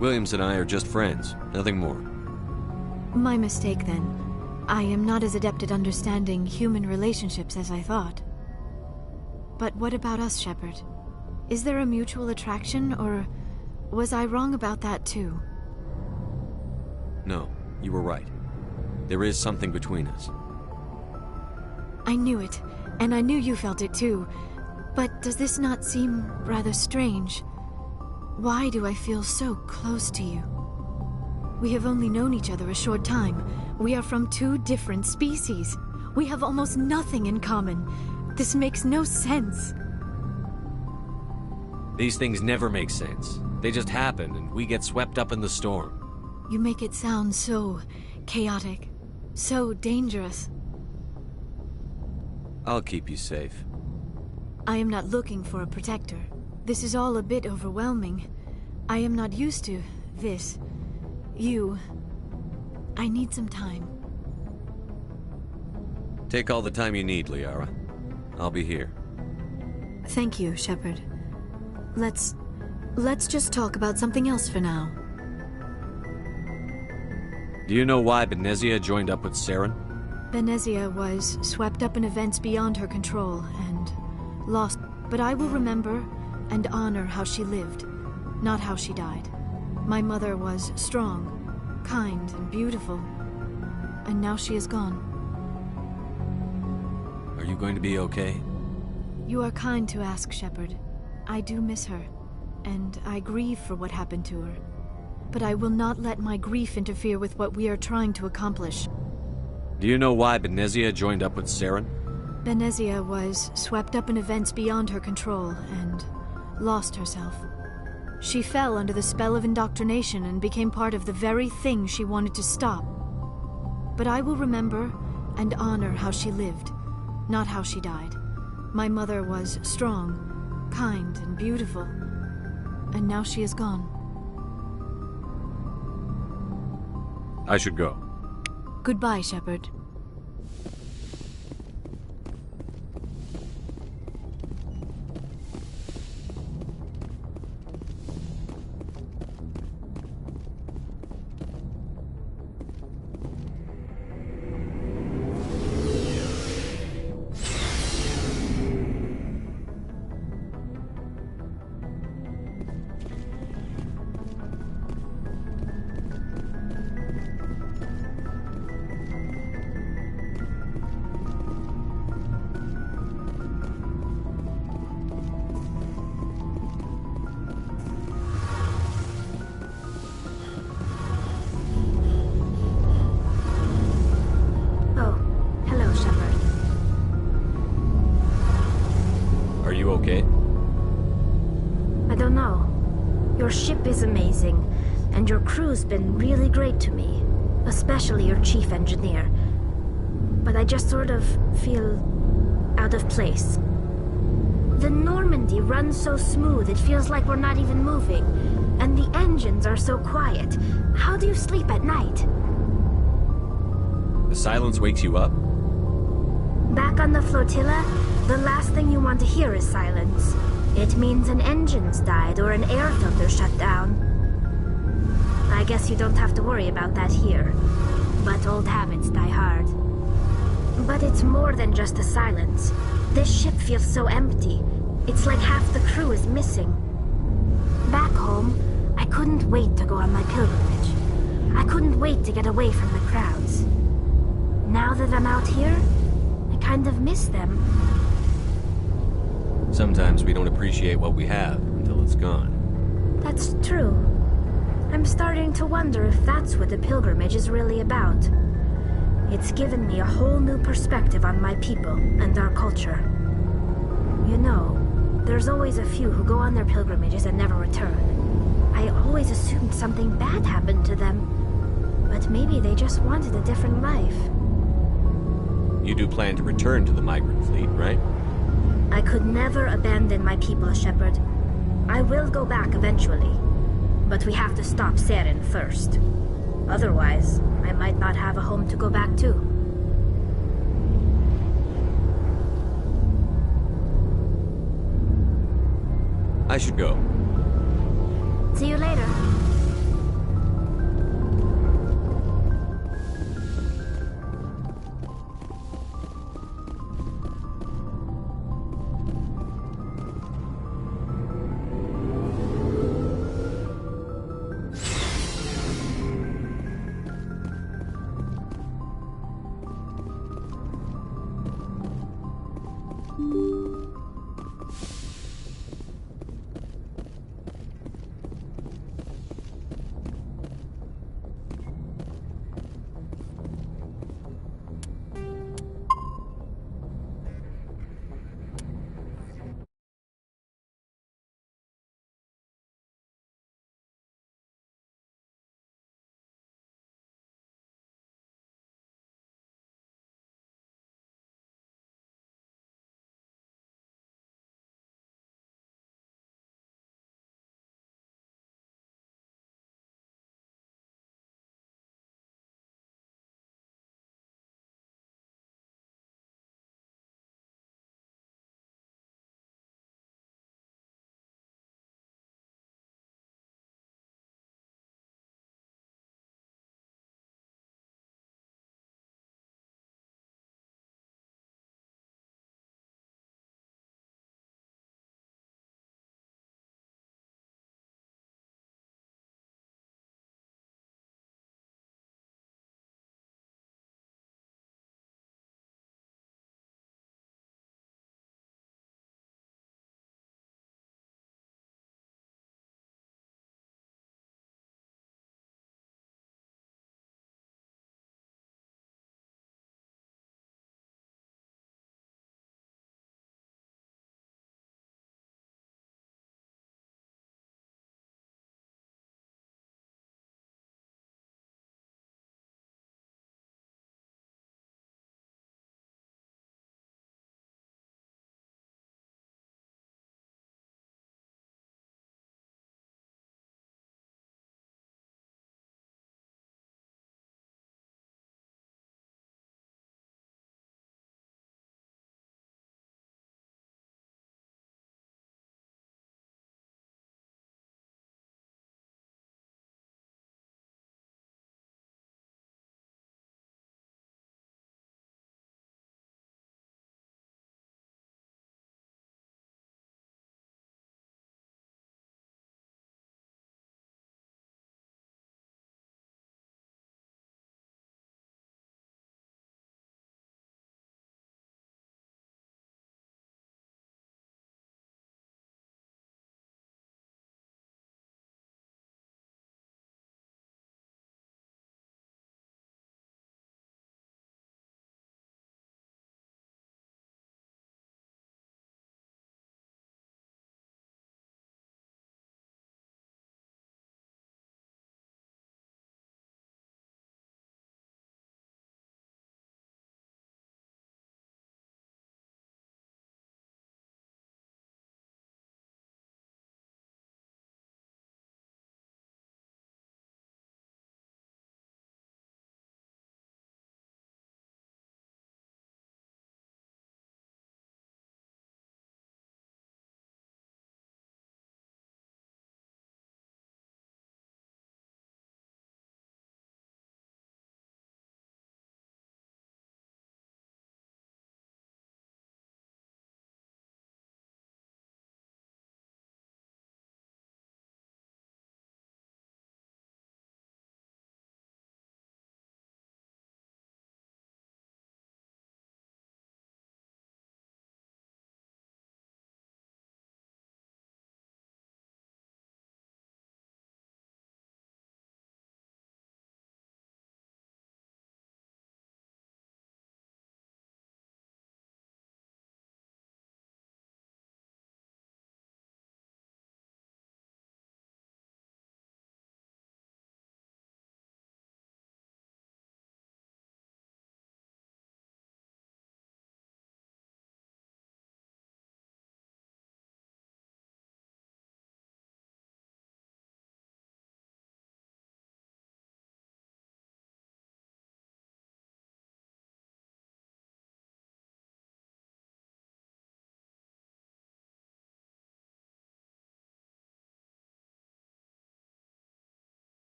Williams and I are just friends, nothing more. My mistake, then. I am not as adept at understanding human relationships as I thought. But what about us, Shepard? Is there a mutual attraction, or was I wrong about that too? No, you were right. There is something between us. I knew it, and I knew you felt it too. But does this not seem rather strange? Why do I feel so close to you? We have only known each other a short time. We are from two different species. We have almost nothing in common. This makes no sense. These things never make sense. They just happen, and we get swept up in the storm. You make it sound so chaotic, so dangerous. I'll keep you safe. I am not looking for a protector. This is all a bit overwhelming. I am not used to this. I need some time. Take all the time you need, Liara. I'll be here. Thank you, Shepard. Let's just talk about something else for now. Do you know why Benezia joined up with Saren? Benezia was swept up in events beyond her control and lost. But I will remember and honor how she lived, not how she died. My mother was strong, kind, and beautiful. And now she is gone. Are you going to be okay? You are kind to ask, Shepard. I do miss her, and I grieve for what happened to her. But I will not let my grief interfere with what we are trying to accomplish. Do you know why Benezia joined up with Saren? Benezia was swept up in events beyond her control and lost herself. She fell under the spell of indoctrination and became part of the very thing she wanted to stop. But I will remember and honor how she lived, not how she died. My mother was strong, kind, and beautiful, and now she is gone. I should go. Goodbye, Shepard. Okay? I don't know. Your ship is amazing, and your crew's been really great to me, especially your chief engineer. But I just sort of feel out of place. The Normandy runs so smooth it feels like we're not even moving, and the engines are so quiet. How do you sleep at night? The silence wakes you up? Back on the flotilla, the last thing you want to hear is silence. It means an engine's died or an air filter shut down. I guess you don't have to worry about that here. But old habits die hard. But it's more than just the silence. This ship feels so empty. It's like half the crew is missing. Back home, I couldn't wait to go on my pilgrimage. I couldn't wait to get away from the crowds. Now that I'm out here, I kind of miss them. Sometimes we don't appreciate what we have until it's gone. That's true. I'm starting to wonder if that's what the pilgrimage is really about. It's given me a whole new perspective on my people and our culture. You know, there's always a few who go on their pilgrimages and never return. I always assumed something bad happened to them. But maybe they just wanted a different life. You do plan to return to the migrant fleet, right? I could never abandon my people, Shepard. I will go back eventually. But we have to stop Saren first. Otherwise, I might not have a home to go back to. I should go. See you later.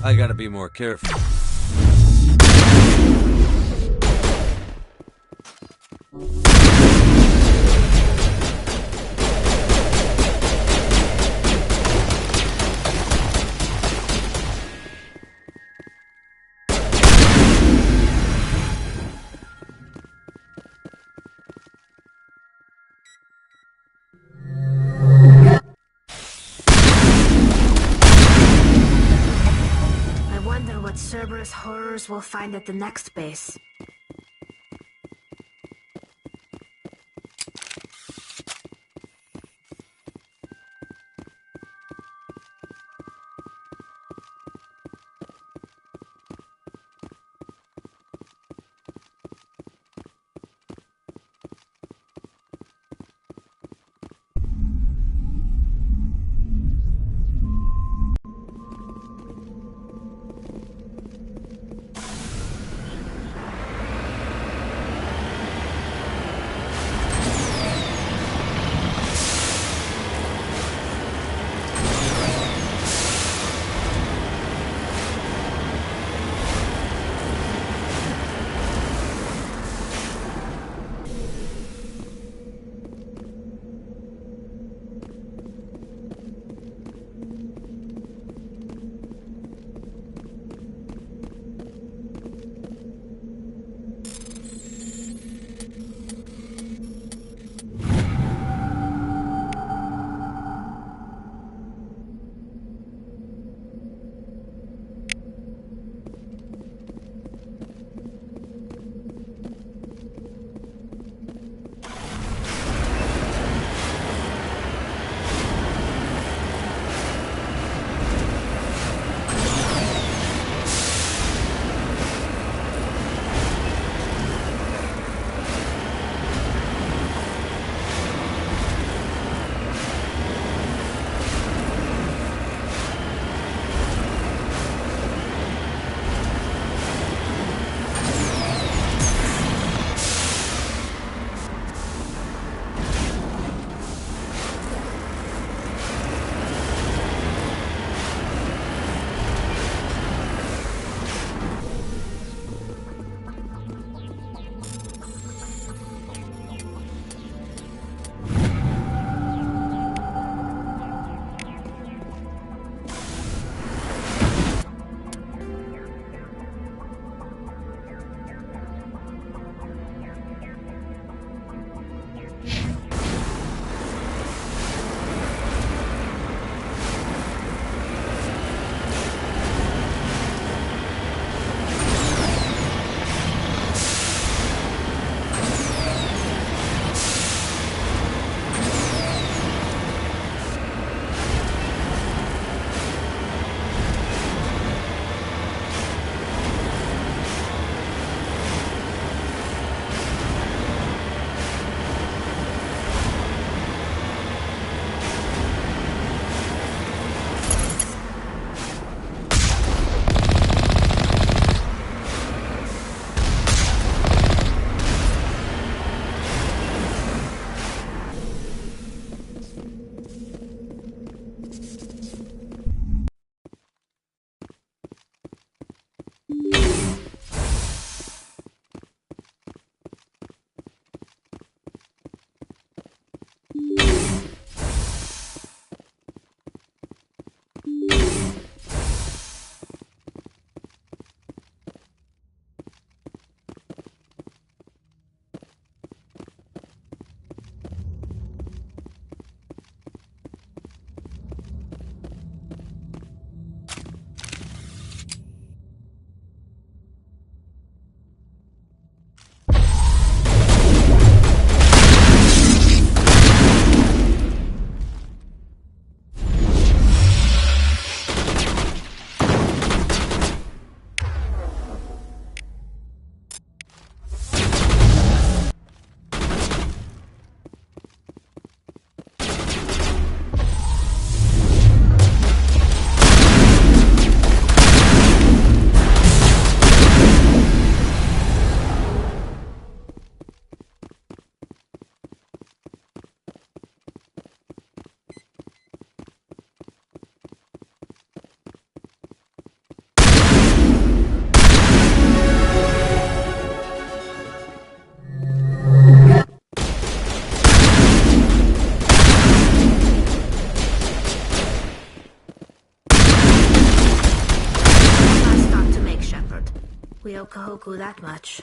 I gotta be more careful. Cerberus horrors we'll find at the next base. We owe Kahoku that much.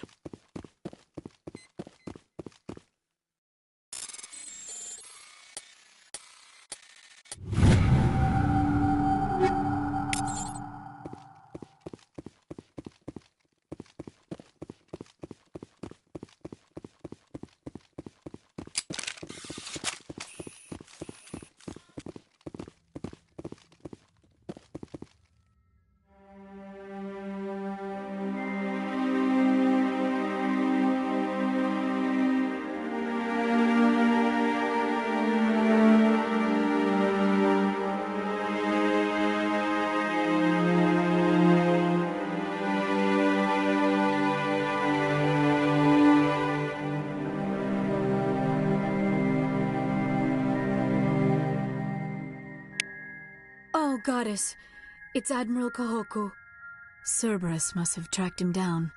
Oh, Goddess. It's Admiral Kahoku. Cerberus must have tracked him down.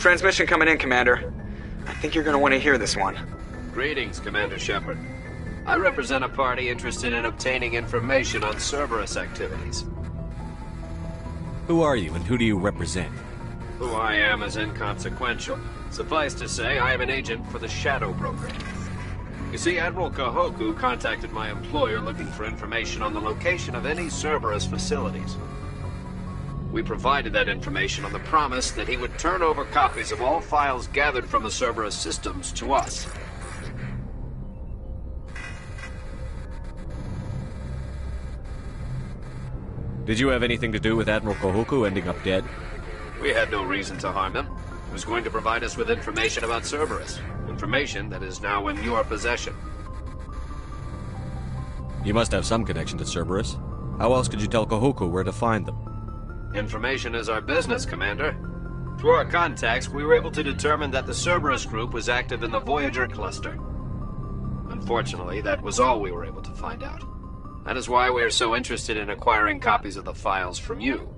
Transmission coming in, Commander. I think you're going to want to hear this one. Greetings, Commander Shepard. I represent a party interested in obtaining information on Cerberus activities. Who are you, and who do you represent? Who I am is inconsequential. Suffice to say, I am an agent for the Shadow Broker. You see, Admiral Kahoku contacted my employer looking for information on the location of any Cerberus facilities. We provided that information on the promise that he would turn over copies of all files gathered from the Cerberus systems to us. Did you have anything to do with Admiral Kahoku ending up dead? We had no reason to harm him. He was going to provide us with information about Cerberus. Information that is now in your possession. You must have some connection to Cerberus. How else could you tell Kahoku where to find them? Information is our business, Commander. Through our contacts, we were able to determine that the Cerberus group was active in the Voyager cluster. Unfortunately, that was all we were able to find out. That is why we are so interested in acquiring copies of the files from you.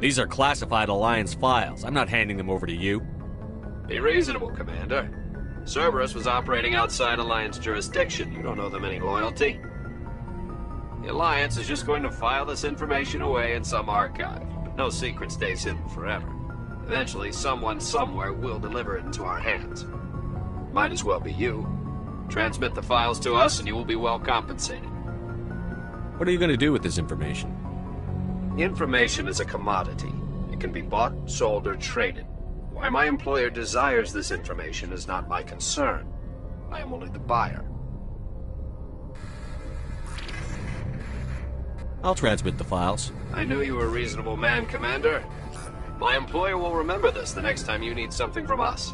These are classified Alliance files. I'm not handing them over to you. Be reasonable, Commander. Cerberus was operating outside Alliance jurisdiction. You don't owe them any loyalty. The Alliance is just going to file this information away in some archive. But no secret stays hidden forever. Eventually, someone somewhere will deliver it into our hands. Might as well be you. Transmit the files to us and you will be well compensated. What are you going to do with this information? Information is a commodity. It can be bought, sold, or traded. Why my employer desires this information is not my concern. I am only the buyer. I'll transmit the files. I knew you were a reasonable man, Commander. My employer will remember this the next time you need something from us.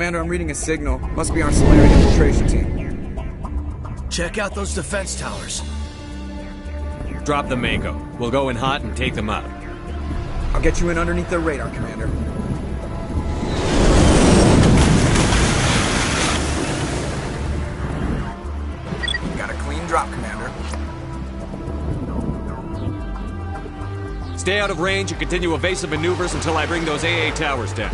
Commander, I'm reading a signal. Must be our Solarian infiltration team. Check out those defense towers. Drop the Mako. We'll go in hot and take them out. I'll get you in underneath their radar, Commander. Got a clean drop, Commander. Stay out of range and continue evasive maneuvers until I bring those AA towers down.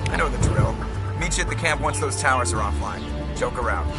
I know the drill. Meet you at the camp once those towers are offline. Joke around.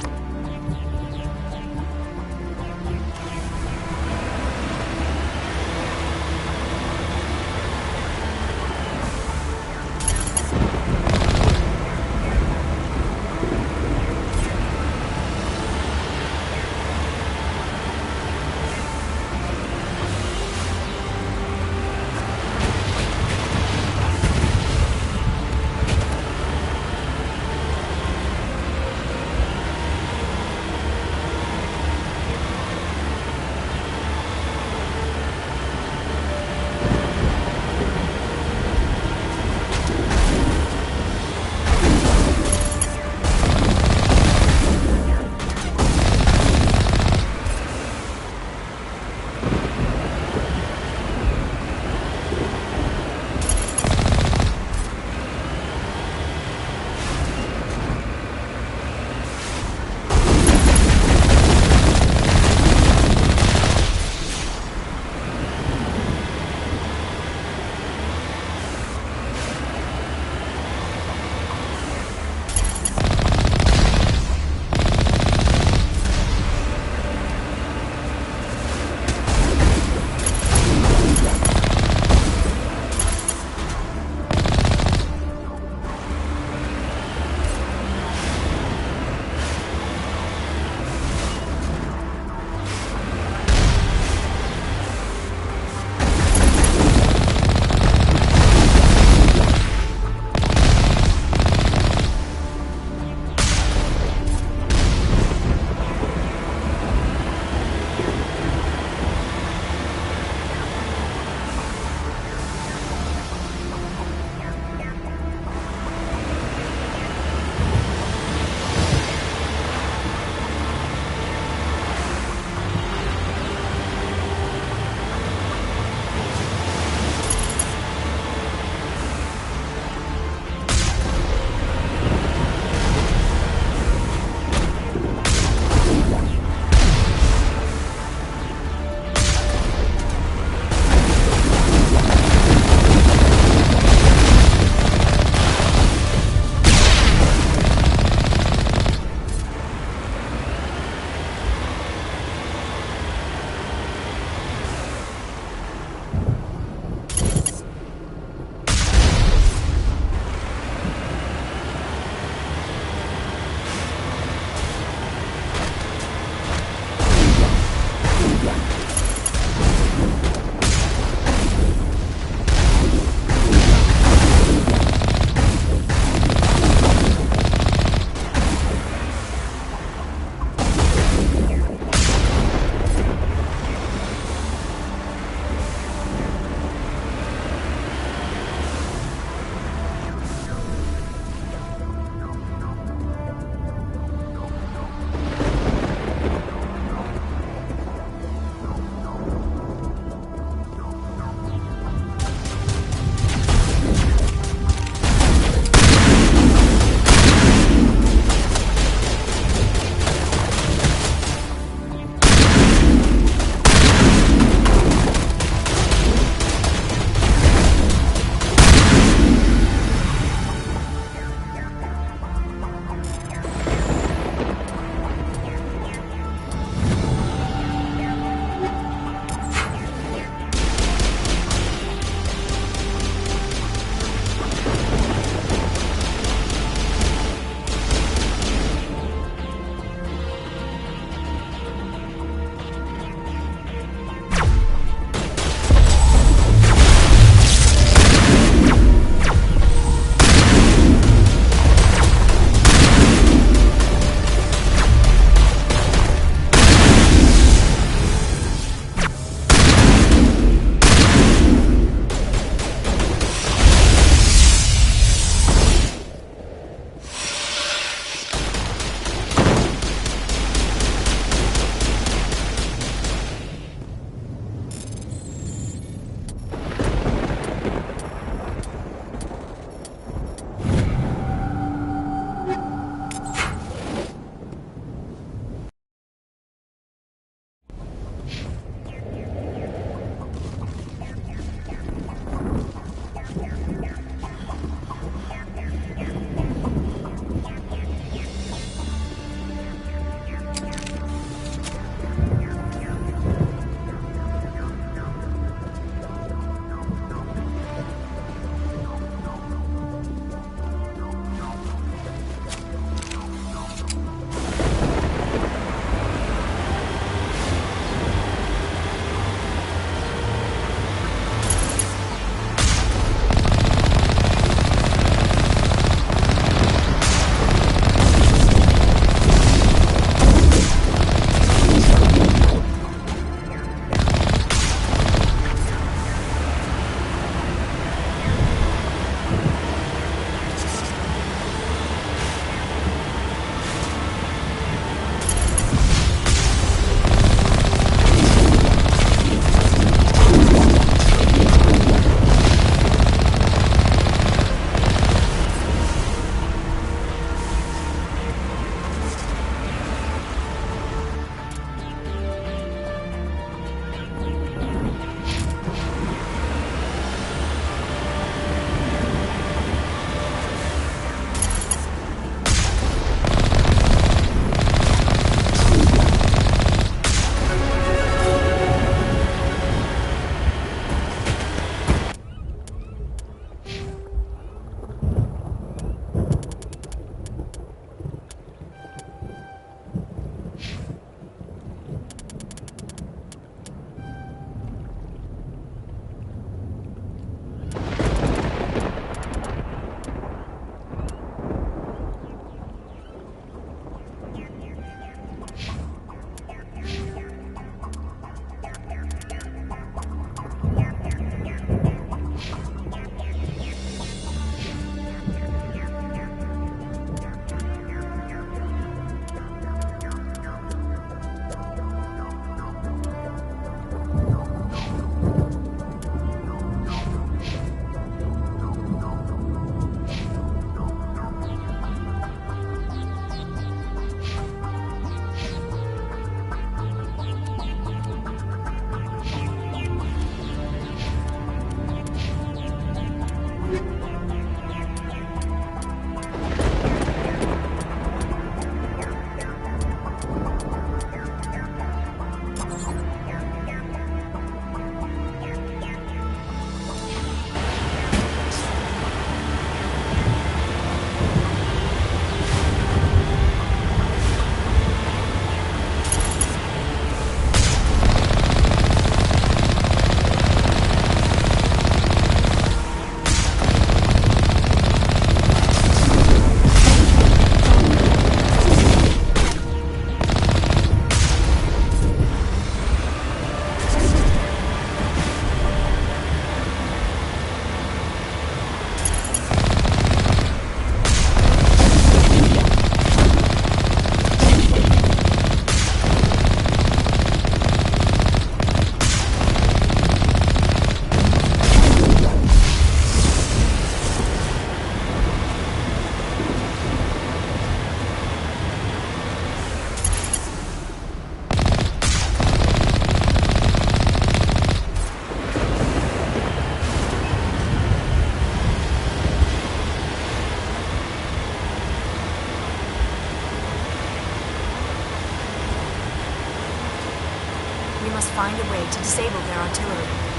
must find a way to disable their artillery.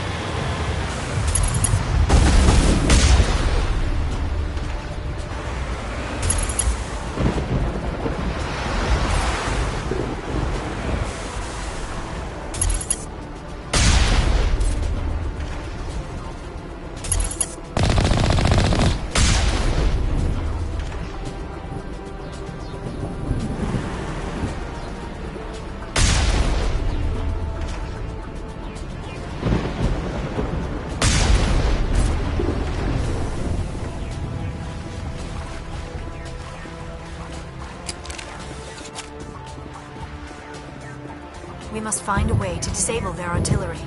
We must find a way to disable their artillery.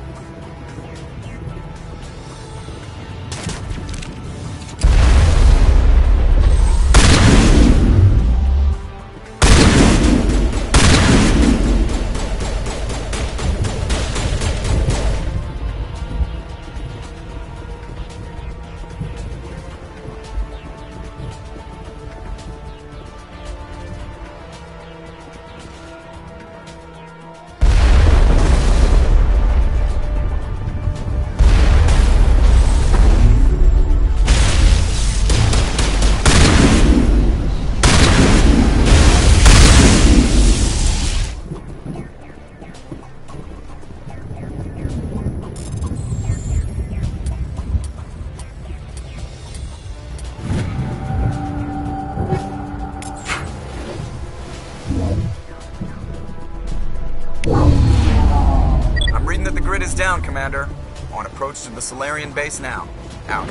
Down, Commander. On approach to the Solarian base now. Out.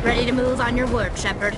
Ready to move on your word, Shepard.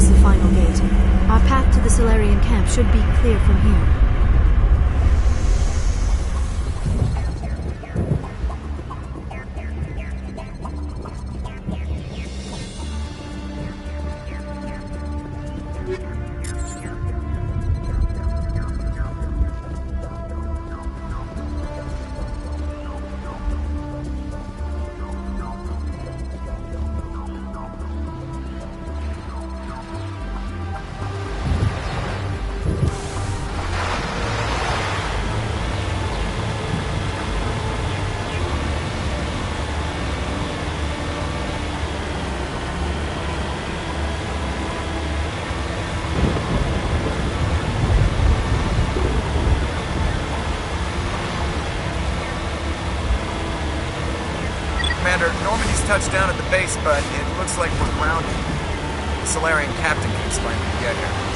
was the final gate. Our path to the Solarian camp should be clear from here. Normandy's touched down at the base, but it looks like we're grounded. The Solarian captain can explain when we get here.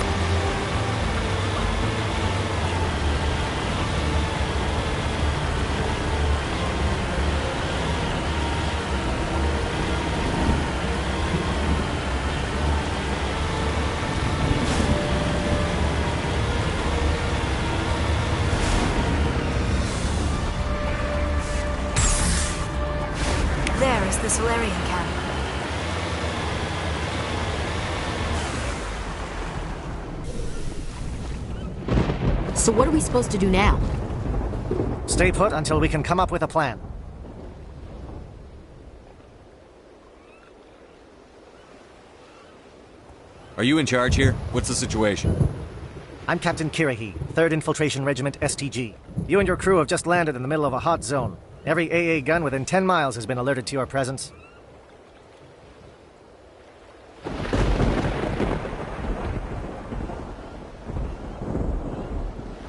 There is the Solarian camp. So what are we supposed to do now? Stay put until we can come up with a plan. Are you in charge here? What's the situation? I'm Captain Kirahi, 3rd Infiltration Regiment STG. You and your crew have just landed in the middle of a hot zone. Every AA gun within 10 miles has been alerted to your presence.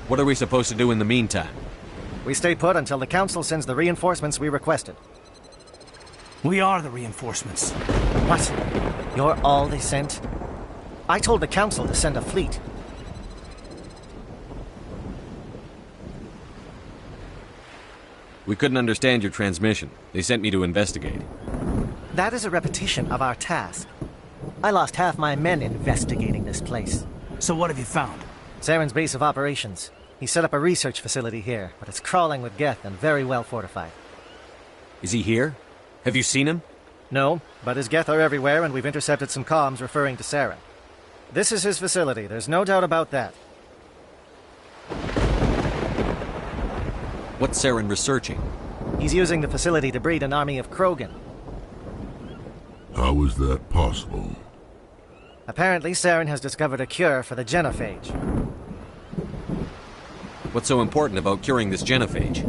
What are we supposed to do in the meantime? We stay put until the Council sends the reinforcements we requested. We are the reinforcements. What? You're all they sent? I told the Council to send a fleet. We couldn't understand your transmission. They sent me to investigate. That is a repetition of our task. I lost half my men investigating this place. So what have you found? Saren's base of operations. He set up a research facility here, but it's crawling with Geth and very well fortified. Is he here? Have you seen him? No, but his Geth are everywhere and we've intercepted some comms referring to Saren. This is his facility, there's no doubt about that. What's Saren researching? He's using the facility to breed an army of Krogan. How is that possible? Apparently, Saren has discovered a cure for the genophage. What's so important about curing this genophage?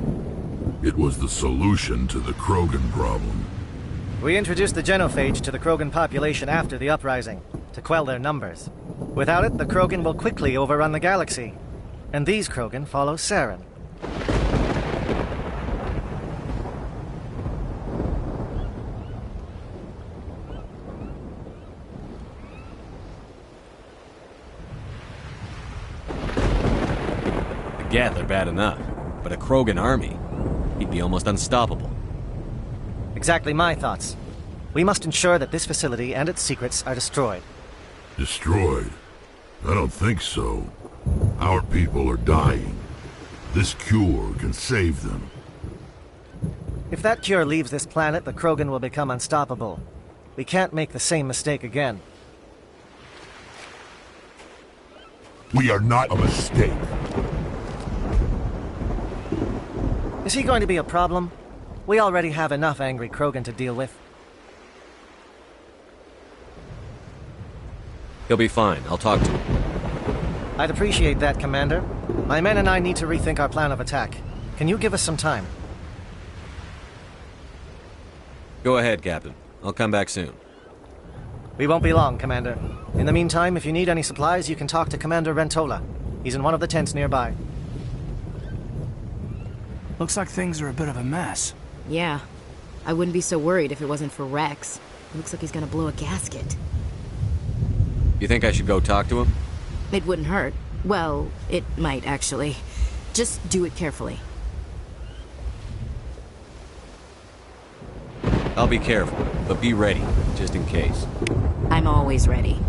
It was the solution to the Krogan problem. We introduced the genophage to the Krogan population after the uprising, to quell their numbers. Without it, the Krogan will quickly overrun the galaxy. And these Krogan follow Saren. Geth are bad enough, but a Krogan army, he'd be almost unstoppable. Exactly my thoughts. We must ensure that this facility and its secrets are destroyed. Destroyed? I don't think so. Our people are dying. This cure can save them. If that cure leaves this planet, the Krogan will become unstoppable. We can't make the same mistake again. We are not a mistake. Is he going to be a problem? We already have enough angry Krogan to deal with. He'll be fine. I'll talk to him. I'd appreciate that, Commander. My men and I need to rethink our plan of attack. Can you give us some time? Go ahead, Captain. I'll come back soon. We won't be long, Commander. In the meantime, if you need any supplies, you can talk to Commander Rentola. He's in one of the tents nearby. Looks like things are a bit of a mess. Yeah. I wouldn't be so worried if it wasn't for Rex. Looks like he's gonna blow a gasket. You think I should go talk to him? It wouldn't hurt. Well, it might, actually. Just do it carefully. I'll be careful, but be ready, just in case. I'm always ready.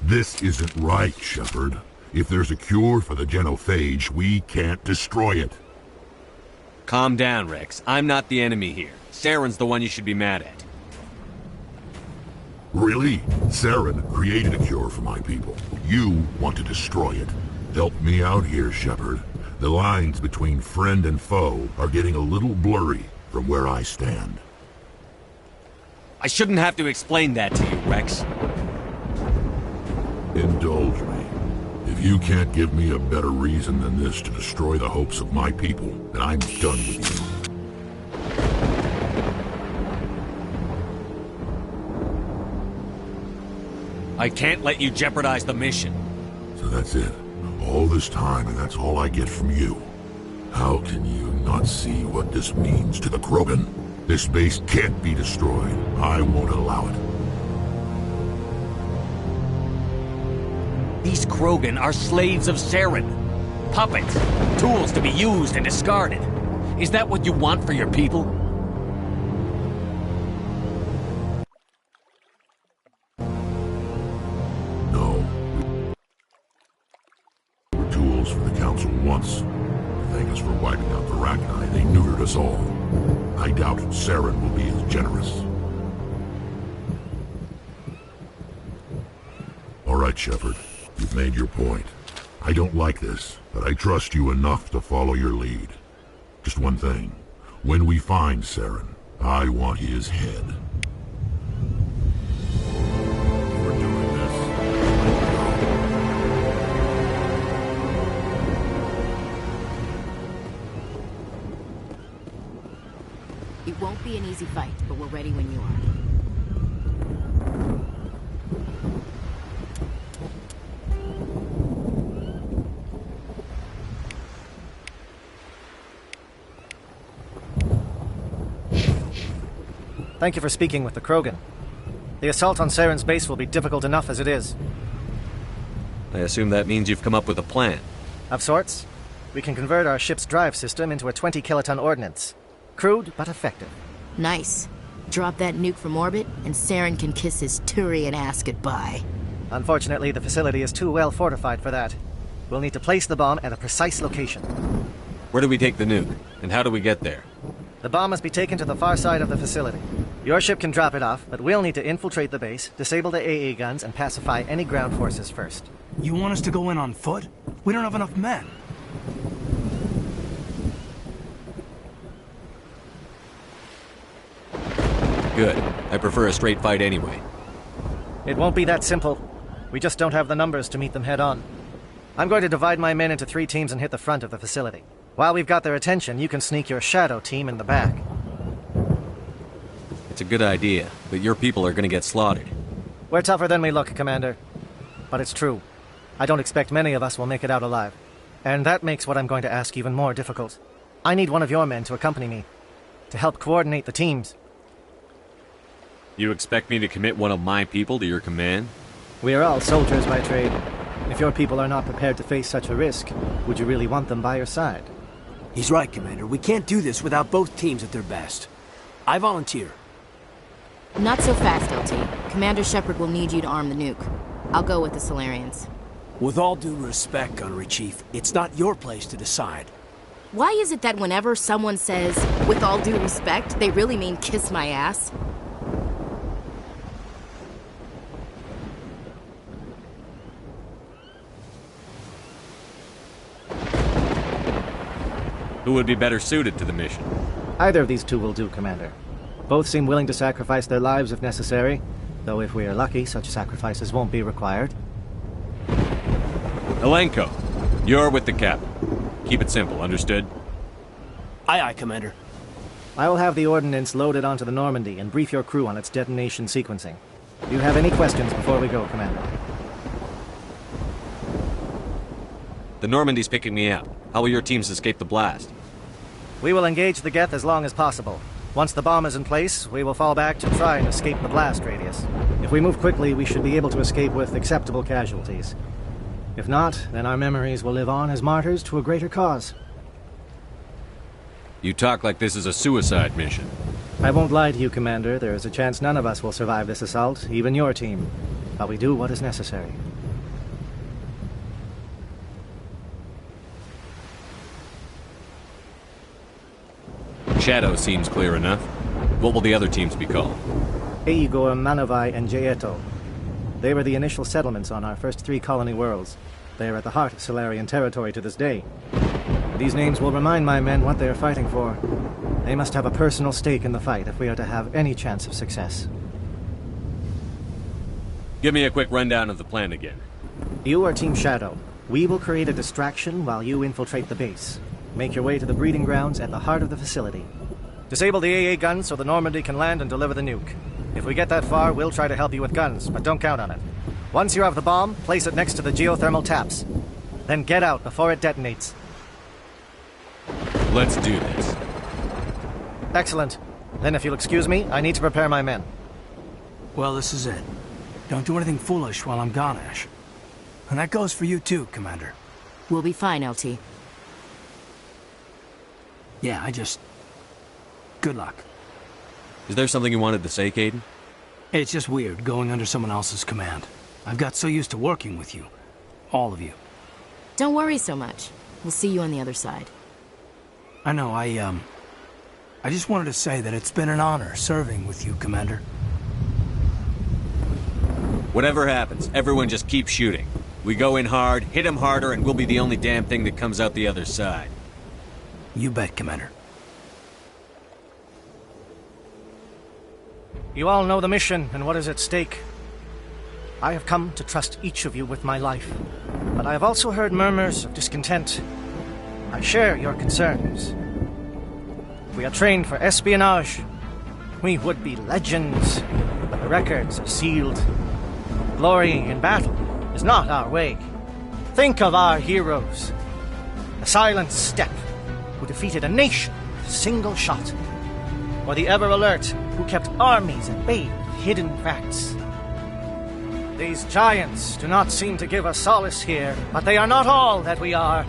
This isn't right, Shepard. If there's a cure for the genophage, we can't destroy it. Calm down, Rex. I'm not the enemy here. Saren's the one you should be mad at. Really? Saren created a cure for my people. You want to destroy it. Help me out here, Shepard. The lines between friend and foe are getting a little blurry from where I stand. I shouldn't have to explain that to you, Rex. Indulge me. If you can't give me a better reason than this to destroy the hopes of my people, then I'm done with you. I can't let you jeopardize the mission. So that's it. All this time, and that's all I get from you. How can you not see what this means to the Krogan? This base can't be destroyed. I won't allow it. These Krogan are slaves of Saren. Puppets. Tools to be used and discarded. Is that what you want for your people? No. We were tools for the Council once. Thank us for wiping out the Rachni. They neutered us all. I doubt Saren will be as generous. All right, Shepard. You've made your point. I don't like this, but I trust you enough to follow your lead. Just one thing. When we find Saren, I want his head. We're doing this. It won't be an easy fight, but we're ready when you are. Thank you for speaking with the Krogan. The assault on Saren's base will be difficult enough as it is. I assume that means you've come up with a plan. Of sorts. We can convert our ship's drive system into a 20-kiloton ordnance. Crude, but effective. Nice. Drop that nuke from orbit, and Saren can kiss his Turian ass goodbye. Unfortunately, the facility is too well fortified for that. We'll need to place the bomb at a precise location. Where do we take the nuke? And how do we get there? The bomb must be taken to the far side of the facility. Your ship can drop it off, but we'll need to infiltrate the base, disable the AA guns, and pacify any ground forces first. You want us to go in on foot? We don't have enough men. Good. I prefer a straight fight anyway. It won't be that simple. We just don't have the numbers to meet them head-on. I'm going to divide my men into 3 teams and hit the front of the facility. While we've got their attention, you can sneak your shadow team in the back. It's a good idea, but your people are going to get slaughtered. We're tougher than we look, Commander. But it's true. I don't expect many of us will make it out alive. And that makes what I'm going to ask even more difficult. I need one of your men to accompany me, to help coordinate the teams. You expect me to commit one of my people to your command? We are all soldiers by trade. If your people are not prepared to face such a risk, would you really want them by your side? He's right, Commander. We can't do this without both teams at their best. I volunteer. Not so fast, LT. Commander Shepard will need you to arm the nuke. I'll go with the Solarians. With all due respect, Gunnery Chief, it's not your place to decide. Why is it that whenever someone says, with all due respect, they really mean kiss my ass? Who would be better suited to the mission? Either of these 2 will do, Commander. Both seem willing to sacrifice their lives if necessary, though if we are lucky, such sacrifices won't be required. Alenko, you're with the captain. Keep it simple, understood? Aye, aye, Commander. I will have the ordnance loaded onto the Normandy and brief your crew on its detonation sequencing. Do you have any questions before we go, Commander? The Normandy's picking me up. How will your teams escape the blast? We will engage the Geth as long as possible. Once the bomb is in place, we will fall back to try and escape the blast radius. If we move quickly, we should be able to escape with acceptable casualties. If not, then our memories will live on as martyrs to a greater cause. You talk like this is a suicide mission. I won't lie to you, Commander. There is a chance none of us will survive this assault, even your team. But we do what is necessary. Shadow seems clear enough. What will the other teams be called? Igor, Manovai, and Jaeto. They were the initial settlements on our first 3 colony worlds. They are at the heart of Solarian territory to this day. These names will remind my men what they are fighting for. They must have a personal stake in the fight if we are to have any chance of success. Give me a quick rundown of the plan again. You are Team Shadow. We will create a distraction while you infiltrate the base. Make your way to the breeding grounds at the heart of the facility. Disable the AA guns so the Normandy can land and deliver the nuke. If we get that far, we'll try to help you with guns, but don't count on it. Once you have the bomb, place it next to the geothermal taps. Then get out before it detonates. Let's do this. Excellent. Then if you'll excuse me, I need to prepare my men. Well, this is it. Don't do anything foolish while I'm gone, Ash. And that goes for you too, Commander. We'll be fine, LT. Yeah, good luck. Is there something you wanted to say, Kaidan? It's just weird going under someone else's command. I've got so used to working with you. All of you. Don't worry so much. We'll see you on the other side. I know, I just wanted to say that it's been an honor serving with you, Commander. Whatever happens, everyone just keep shooting. We go in hard, hit them harder, and we'll be the only damn thing that comes out the other side. You bet, Commander. You all know the mission and what is at stake. I have come to trust each of you with my life, but I have also heard murmurs of discontent. I share your concerns. We are trained for espionage. We would be legends, but the records are sealed. Glory in battle is not our way. Think of our heroes. The silent Steppe, who defeated a nation with a single shot. Or the ever-alert, who kept armies at bay with hidden facts. These giants do not seem to give us solace here, but they are not all that we are.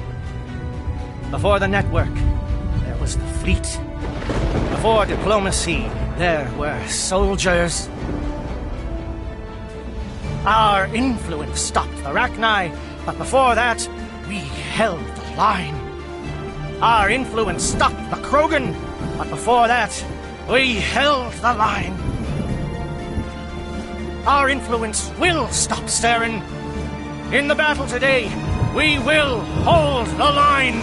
Before the network, there was the fleet. Before diplomacy, there were soldiers. Our influence stopped the Rachni, but before that, we held the line. Our influence stopped the Krogan, but before that, we held the line. Our influence will stop Saren. In the battle today, we will hold the line.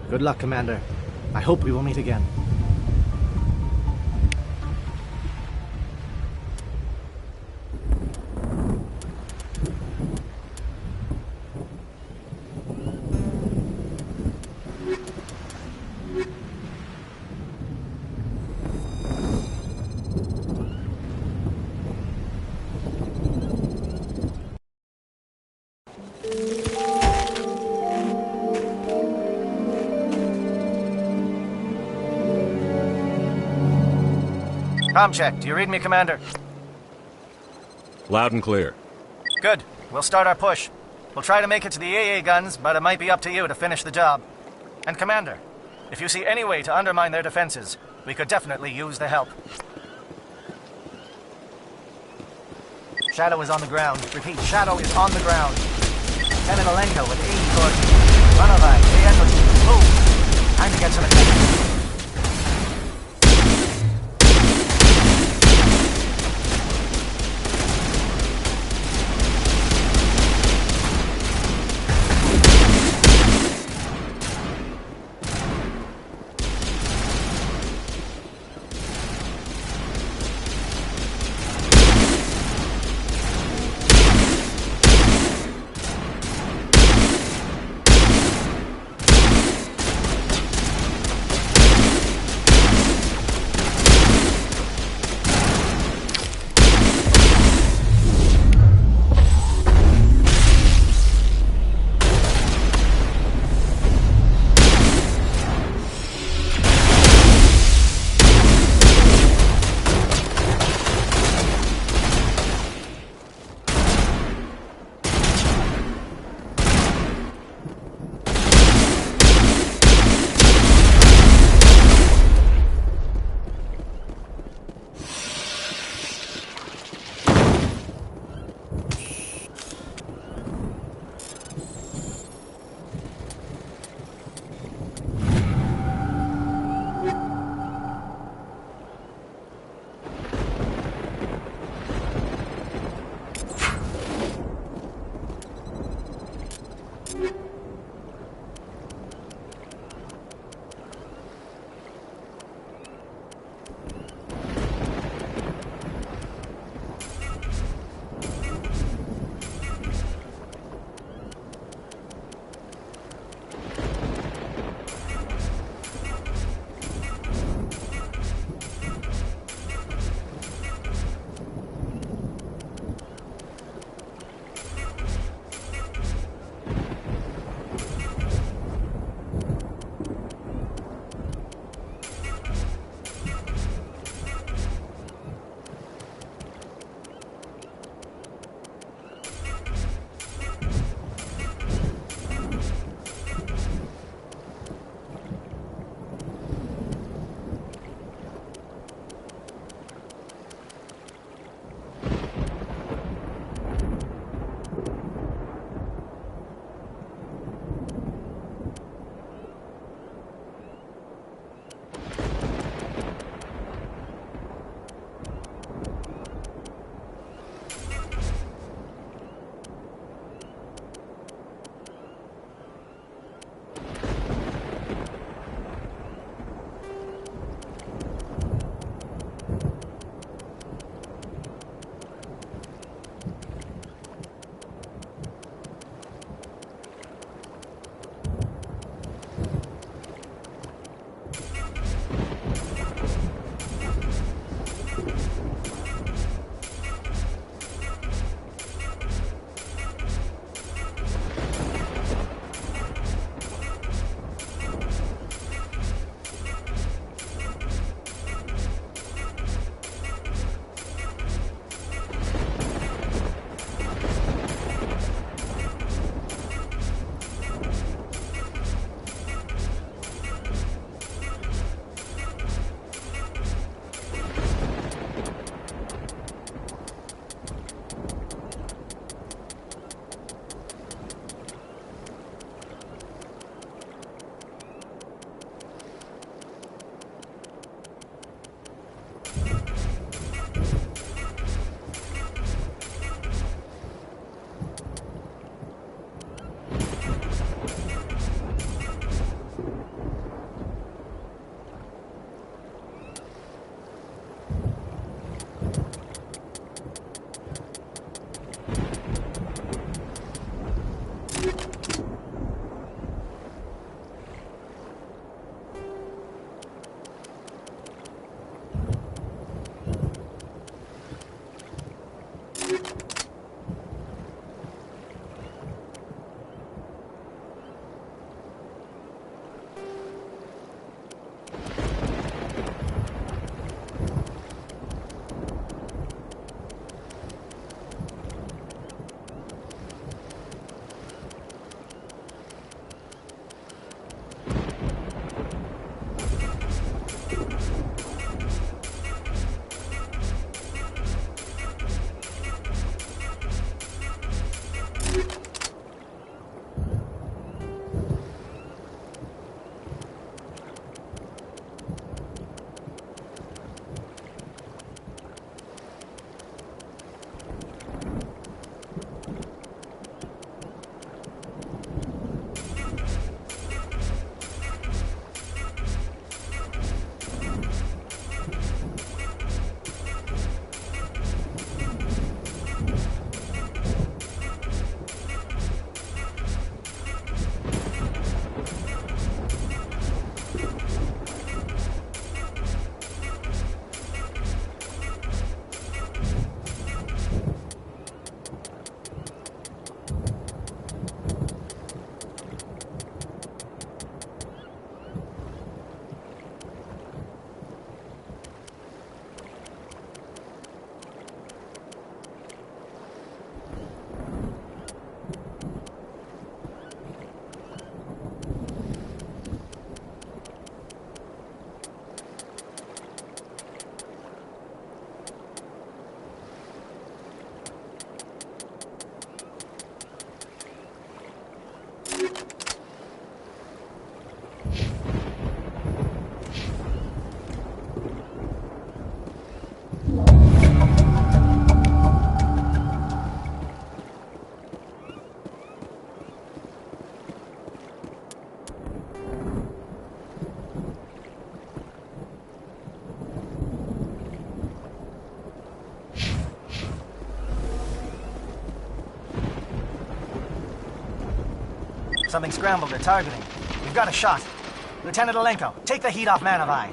Good luck, Commander. I hope we will meet again. Comm check. Do you read me, Commander? Loud and clear. Good. We'll start our push. We'll try to make it to the AA guns, but it might be up to you to finish the job. And Commander, if you see any way to undermine their defenses, we could definitely use the help. Shadow is on the ground. Repeat, Shadow is on the ground. Lieutenant Alenko with AE coordinates. Manovai, Jaeto team, move! Time to get some attention. Something scrambled their targeting. We've got a shot. Lieutenant Alenko, take the heat off Manavai.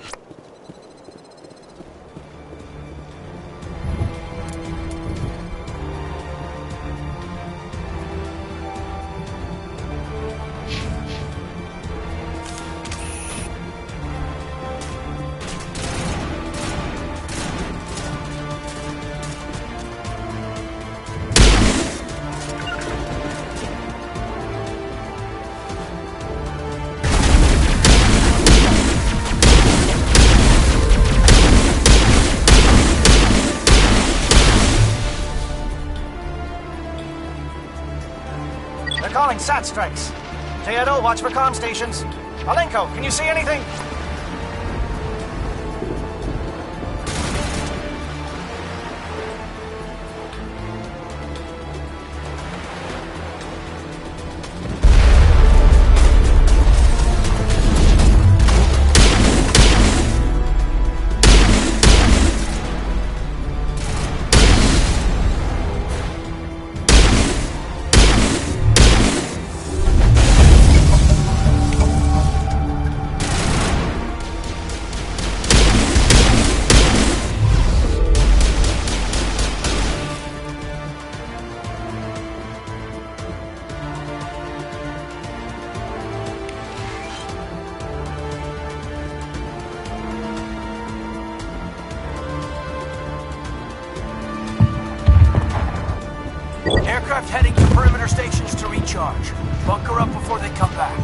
Calling SAT strikes. Teodo, watch for comm stations. Alenko, can you see anything? Aircraft heading to perimeter stations to recharge. Bunker up before they come back.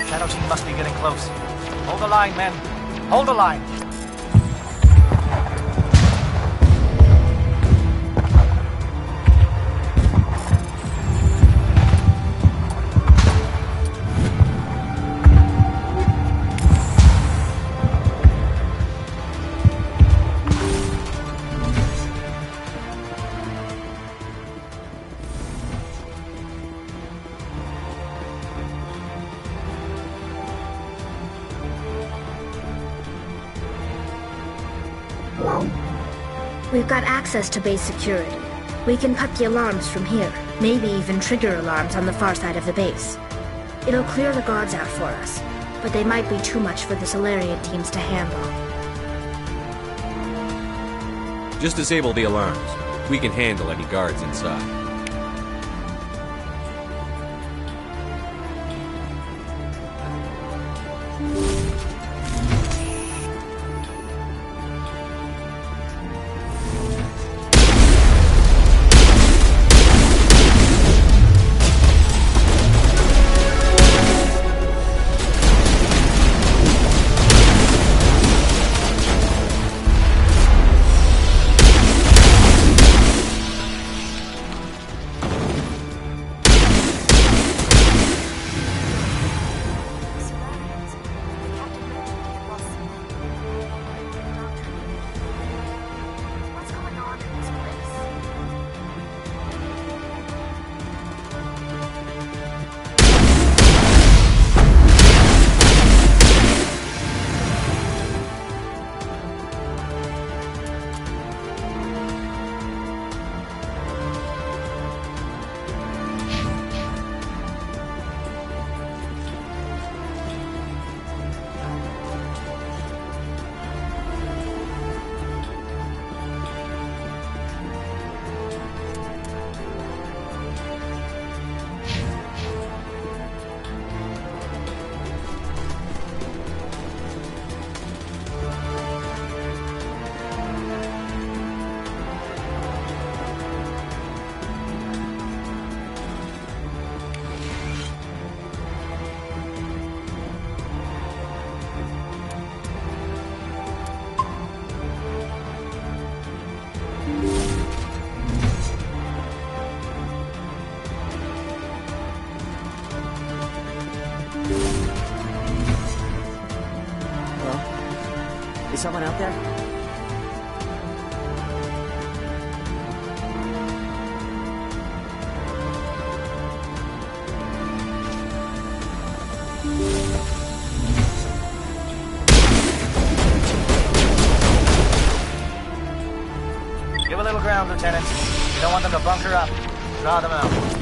Shadow team must be getting close. Hold the line, men. Hold the line. We've got access to base security. We can put the alarms from here, maybe even trigger alarms on the far side of the base. It'll clear the guards out for us, but they might be too much for the Solarian teams to handle. Just disable the alarms. We can handle any guards inside. Is someone out there? Give a little ground, Lieutenant. You don't want them to bunker up. Draw them out.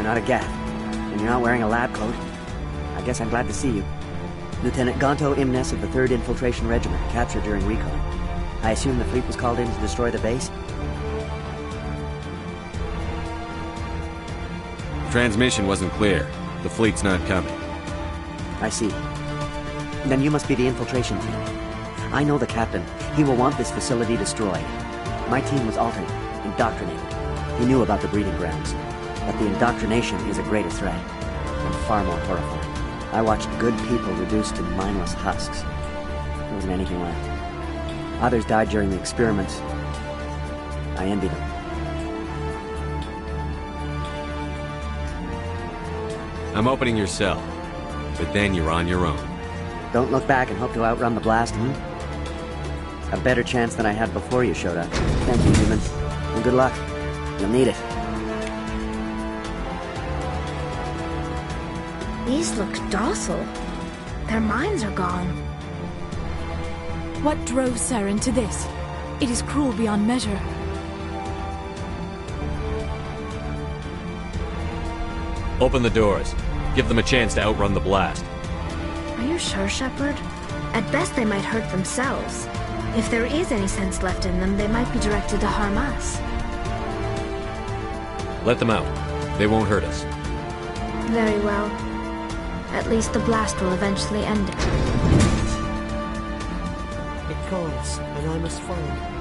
not a Geth, and you're not wearing a lab coat. I guess I'm glad to see you. Lieutenant Gonto Imnes of the 3rd Infiltration Regiment, captured during recon. I assume the fleet was called in to destroy the base? Transmission wasn't clear. The fleet's not coming. I see. Then you must be the infiltration team. I know the captain. He will want this facility destroyed. My team was altered, indoctrinated. He knew about the breeding grounds. But the indoctrination is a greater threat, and far more horrifying. I watched good people reduced to mindless husks. There wasn't anything left. Others died during the experiments. I envy them. I'm opening your cell, but then you're on your own. Don't look back and hope to outrun the blast, A better chance than I had before you showed up. Thank you, human. And good luck. You'll need it. These look docile. Their minds are gone. What drove Saren to this? It is cruel beyond measure. Open the doors. Give them a chance to outrun the blast. Are you sure, Shepard? At best, they might hurt themselves. If there is any sense left in them, they might be directed to harm us. Let them out. They won't hurt us. Very well. At least the blast will eventually end it. It calls, and I must follow.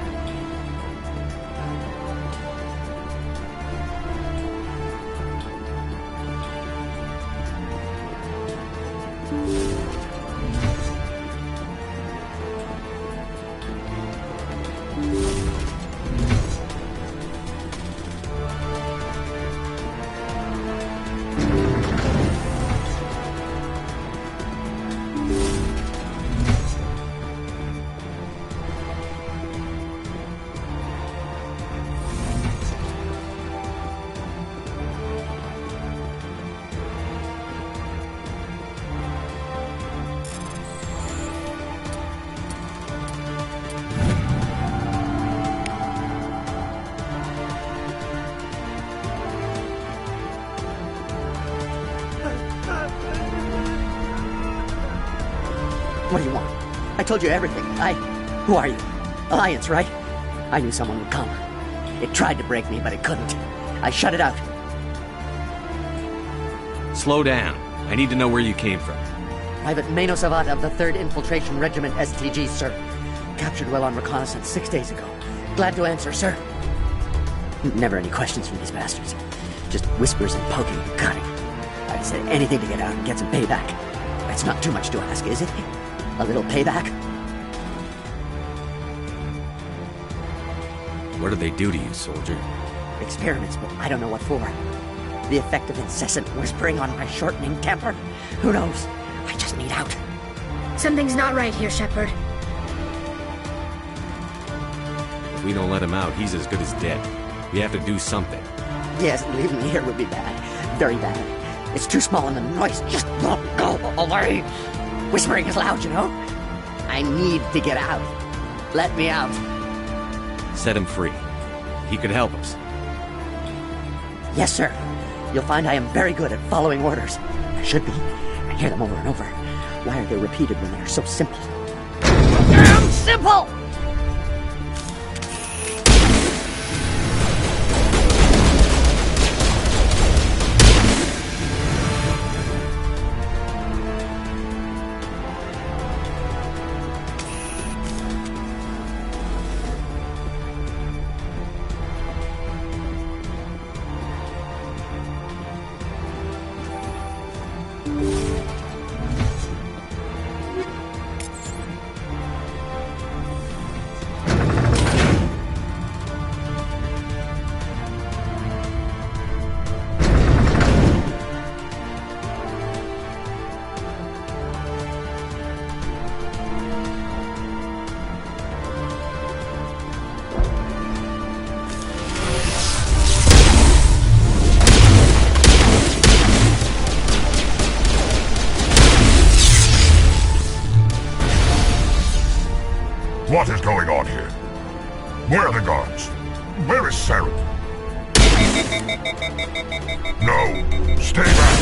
What do you want? I told you everything. Who are you? Alliance, right? I knew someone would come. It tried to break me, but it couldn't. I shut it out. Slow down. I need to know where you came from. Private Mano Savat of the 3rd Infiltration Regiment STG, sir. Captured while on reconnaissance 6 days ago. Glad to answer, sir. Never any questions from these bastards. Just whispers and poking and cutting. I'd say anything to get out and get some payback. That's not too much to ask, is it? A little payback? What did they do to you, soldier? Experiments, but I don't know what for. The effect of incessant whispering on my shortening temper? Who knows? I just need out. Something's not right here, Shepard. If we don't let him out, he's as good as dead. We have to do something. Yes, leaving me here would be bad. Very bad. It's too small and the noise just won't go away. Whispering is loud, you know? I need to get out. Let me out. Set him free. He could help us. Yes, sir. You'll find I am very good at following orders. I should be. I hear them over and over. Why are they repeated when they're so simple? Damn simple! What is going on here? Where are the guards? Where is Saren? No, stay back.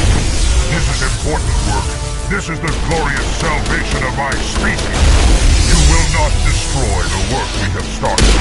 This is important work. This is the glorious salvation of my species. You will not destroy the work we have started.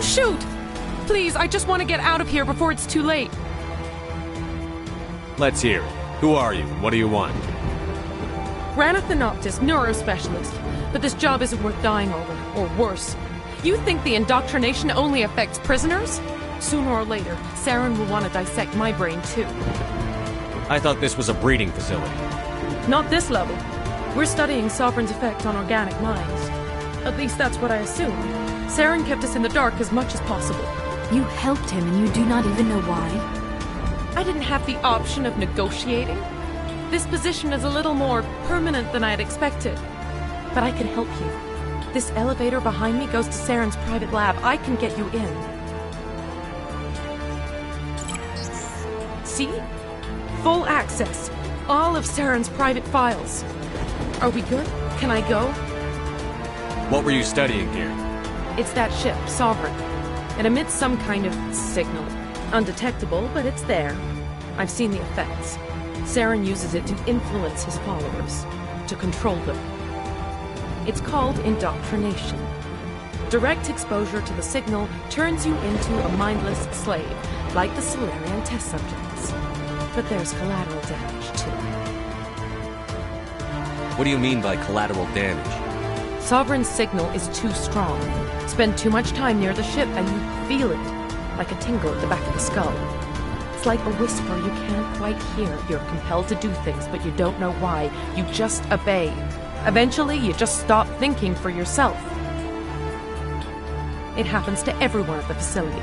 Shoot! Please, I just want to get out of here before it's too late. Let's hear it. Who are you, and what do you want? Ranith the Noctis, neurospecialist. But this job isn't worth dying over, or worse. You think the indoctrination only affects prisoners? Sooner or later, Saren will want to dissect my brain too. I thought this was a breeding facility. Not this level. We're studying Sovereign's effect on organic minds. At least that's what I assumed. Saren kept us in the dark as much as possible. You helped him and you do not even know why? I didn't have the option of negotiating. This position is a little more permanent than I had expected. But I can help you. This elevator behind me goes to Saren's private lab. I can get you in. See? Full access. All of Saren's private files. Are we good? Can I go? What were you studying here? It's that ship, Sovereign. It emits some kind of signal. Undetectable, but it's there. I've seen the effects. Saren uses it to influence his followers, to control them. It's called indoctrination. Direct exposure to the signal turns you into a mindless slave, like the Salarian test subjects. But there's collateral damage, too. What do you mean by collateral damage? Sovereign's signal is too strong. Spend too much time near the ship and you feel it, like a tingle at the back of the skull. It's like a whisper you can't quite hear. You're compelled to do things, but you don't know why. You just obey. Eventually, you just stop thinking for yourself. It happens to everyone at the facility.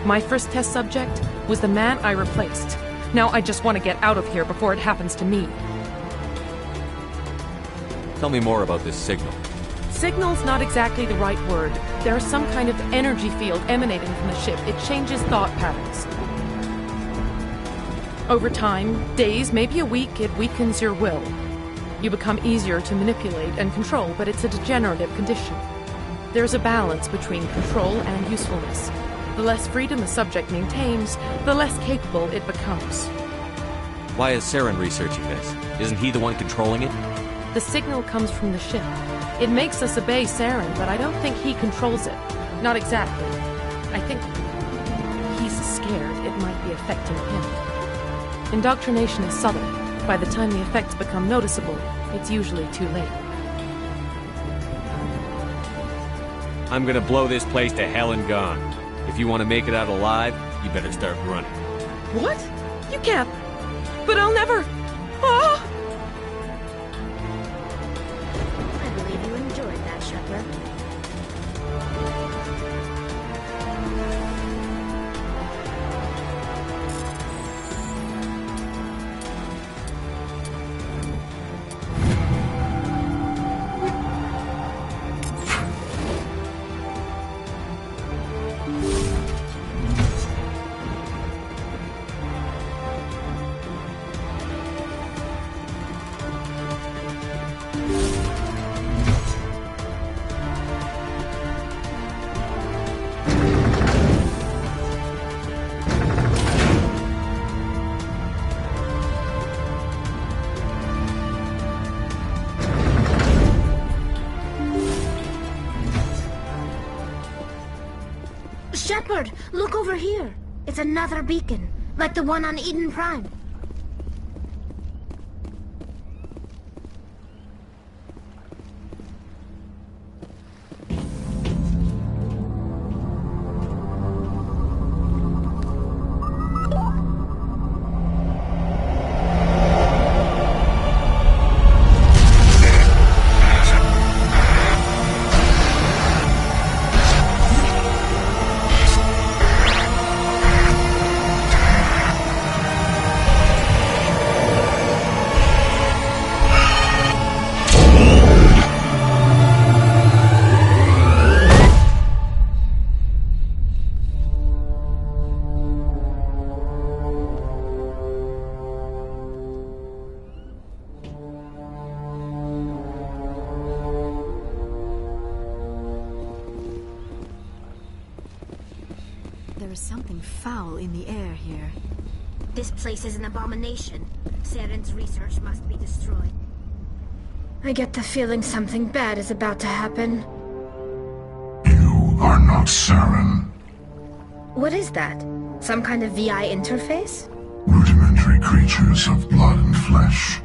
My first test subject was the man I replaced. Now I just want to get out of here before it happens to me. Tell me more about this signal. Signal's not exactly the right word. There's some kind of energy field emanating from the ship. It changes thought patterns. Over time, days, maybe a week, it weakens your will. You become easier to manipulate and control, but it's a degenerative condition. There's a balance between control and usefulness. The less freedom the subject maintains, the less capable it becomes. Why is Saren researching this? Isn't he the one controlling it? The signal comes from the ship. It makes us obey Saren, but I don't think he controls it. Not exactly. I think he's scared it might be affecting him. Indoctrination is subtle. By the time the effects become noticeable, it's usually too late. I'm gonna blow this place to hell and gone. If you want to make it out alive, you better start running. What? You can't. But I'll never. Oh! I believe you enjoyed that, Shepard. Shepard, look over here. It's another beacon, like the one on Eden Prime. There is something foul in the air here. This place is an abomination. Saren's research must be destroyed. I get the feeling something bad is about to happen. You are not Saren. What is that? Some kind of VI interface? Rudimentary creatures of blood and flesh.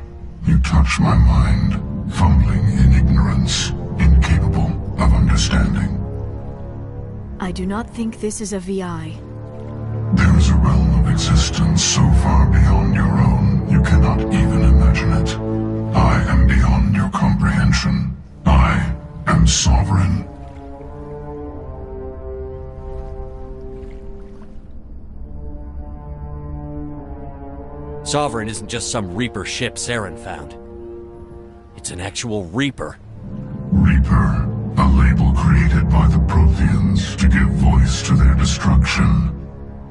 You touch my mind, fumbling in ignorance, incapable of understanding. I do not think this is a VI. There is a realm of existence so far beyond your own, you cannot even imagine it. I am beyond your comprehension. I am sovereign. Sovereign isn't just some Reaper ship Saren found. It's an actual Reaper. Reaper, a label created by the Protheans to give voice to their destruction.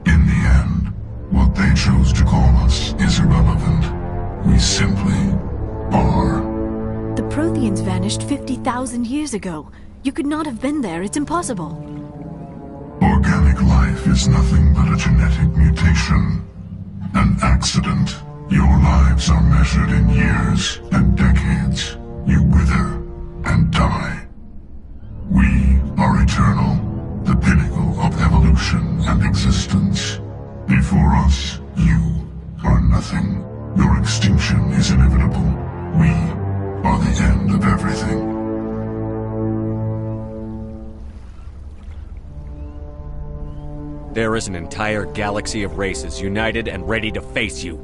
In the end, what they chose to call us is irrelevant. We simply are. The Protheans vanished 50,000 years ago. You could not have been there. It's impossible. Organic life is nothing but a genetic mutation. An accident. Your lives are measured in years and decades. You wither and die. We are eternal, the pinnacle of evolution and existence. Before us, you are nothing. Your extinction is inevitable. We are the end of everything. There is an entire galaxy of races united and ready to face you.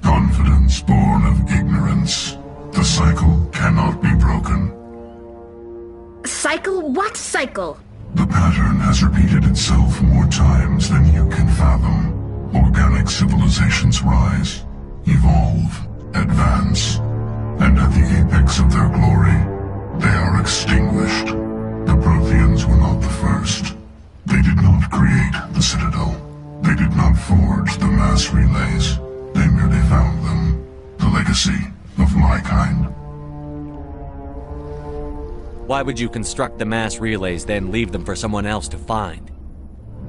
Confidence born of ignorance. The cycle cannot be broken. Cycle? What cycle? The pattern has repeated itself more times than you can fathom. Organic civilizations rise, evolve, advance, and at the apex of their glory, they are extinguished. The Protheans were not the first. They did not create the Citadel. They did not forge the mass relays. They merely found them. The legacy of my kind. Why would you construct the mass relays, then leave them for someone else to find?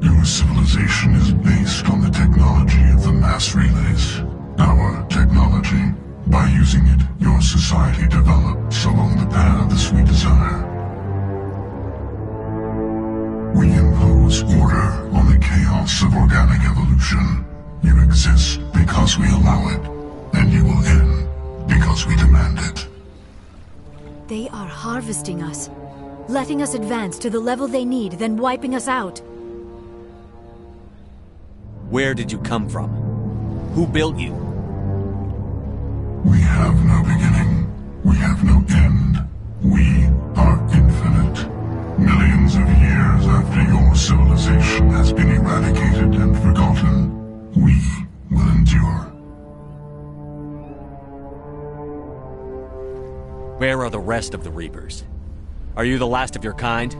Your civilization is based on the technology of the mass relays. Our technology. By using it, your society develops along the paths we desire. We impose order on the chaos of organic evolution. You exist because we allow it, and you will end because we demand it. They are harvesting us, letting us advance to the level they need, then wiping us out. Where did you come from? Who built you? We have no beginning. We have no end. We are infinite. Millions of years after your civilization has been eradicated and forgotten, we will endure. Where are the rest of the Reapers? Are you the last of your kind?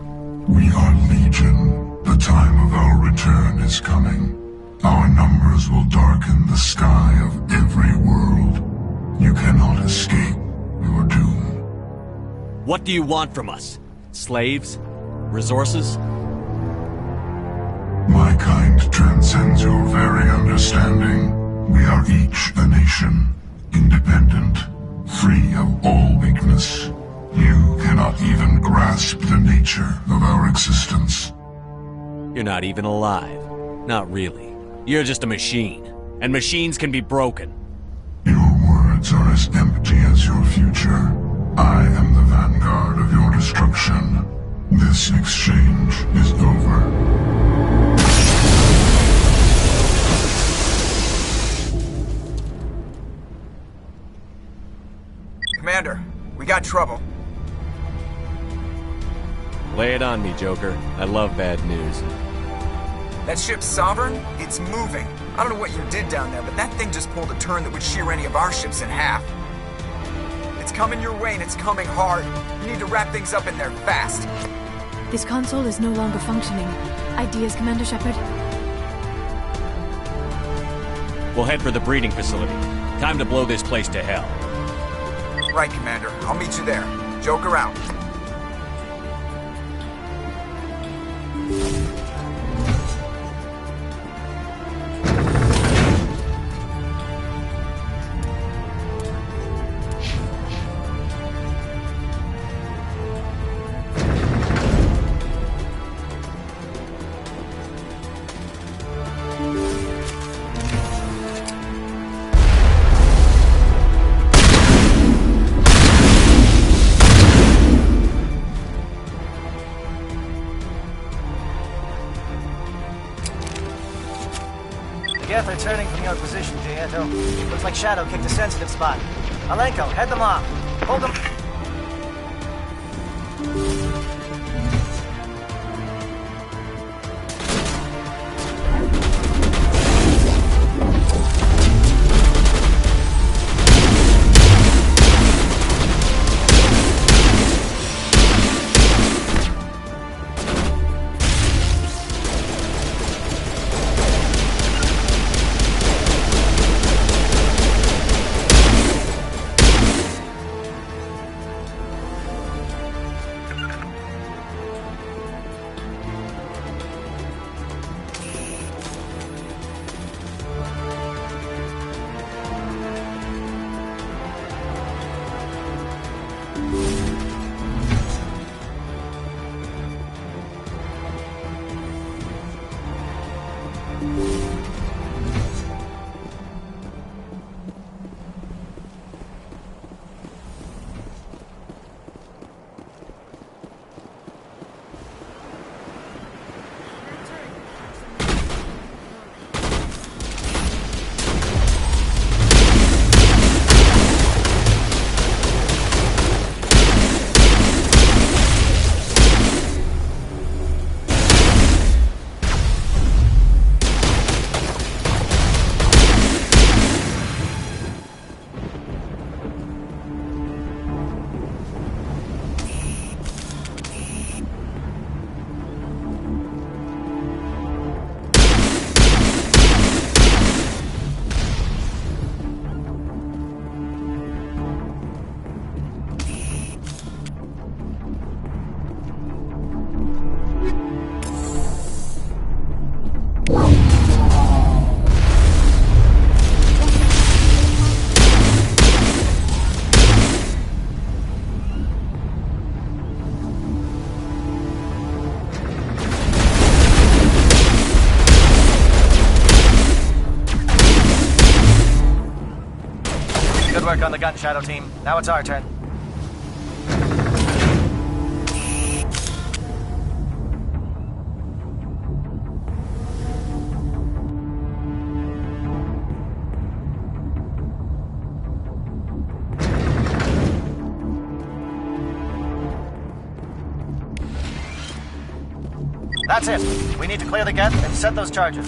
We are Legion. The time of our return is coming. Our numbers will darken the sky of every world. You cannot escape your doom. What do you want from us? Slaves? Resources? My kind transcends your very understanding. We are each a nation, independent, free of all weakness. You cannot even grasp the nature of our existence. You're not even alive. Not really. You're just a machine. And machines can be broken. Your words are as empty as your future. I am the vanguard of your destruction. This exchange is over. Commander, we got trouble. Lay it on me, Joker. I love bad news. That ship Sovereign? It's moving. I don't know what you did down there, but that thing just pulled a turn that would shear any of our ships in half. It's coming your way, and it's coming hard. You need to wrap things up in there fast. This console is no longer functioning. Ideas, Commander Shepard? We'll head for the breeding facility. Time to blow this place to hell. Right, Commander. I'll meet you there. Joker out. They're turning from your position, Gieto. Looks like Shadow kicked a sensitive spot. Alenko, head them off. Hold them. Good work on the gun, Shadow Team. Now it's our turn. That's it. We need to clear the Geth and set those charges.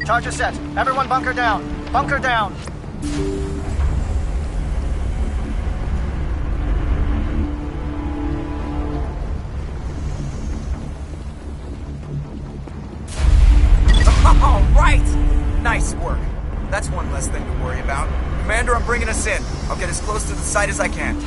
Charges set. Everyone bunker down. Bunker down. All right! Nice work. That's one less thing to worry about. Commander, I'm bringing us in. I'll get as close to the site as I can.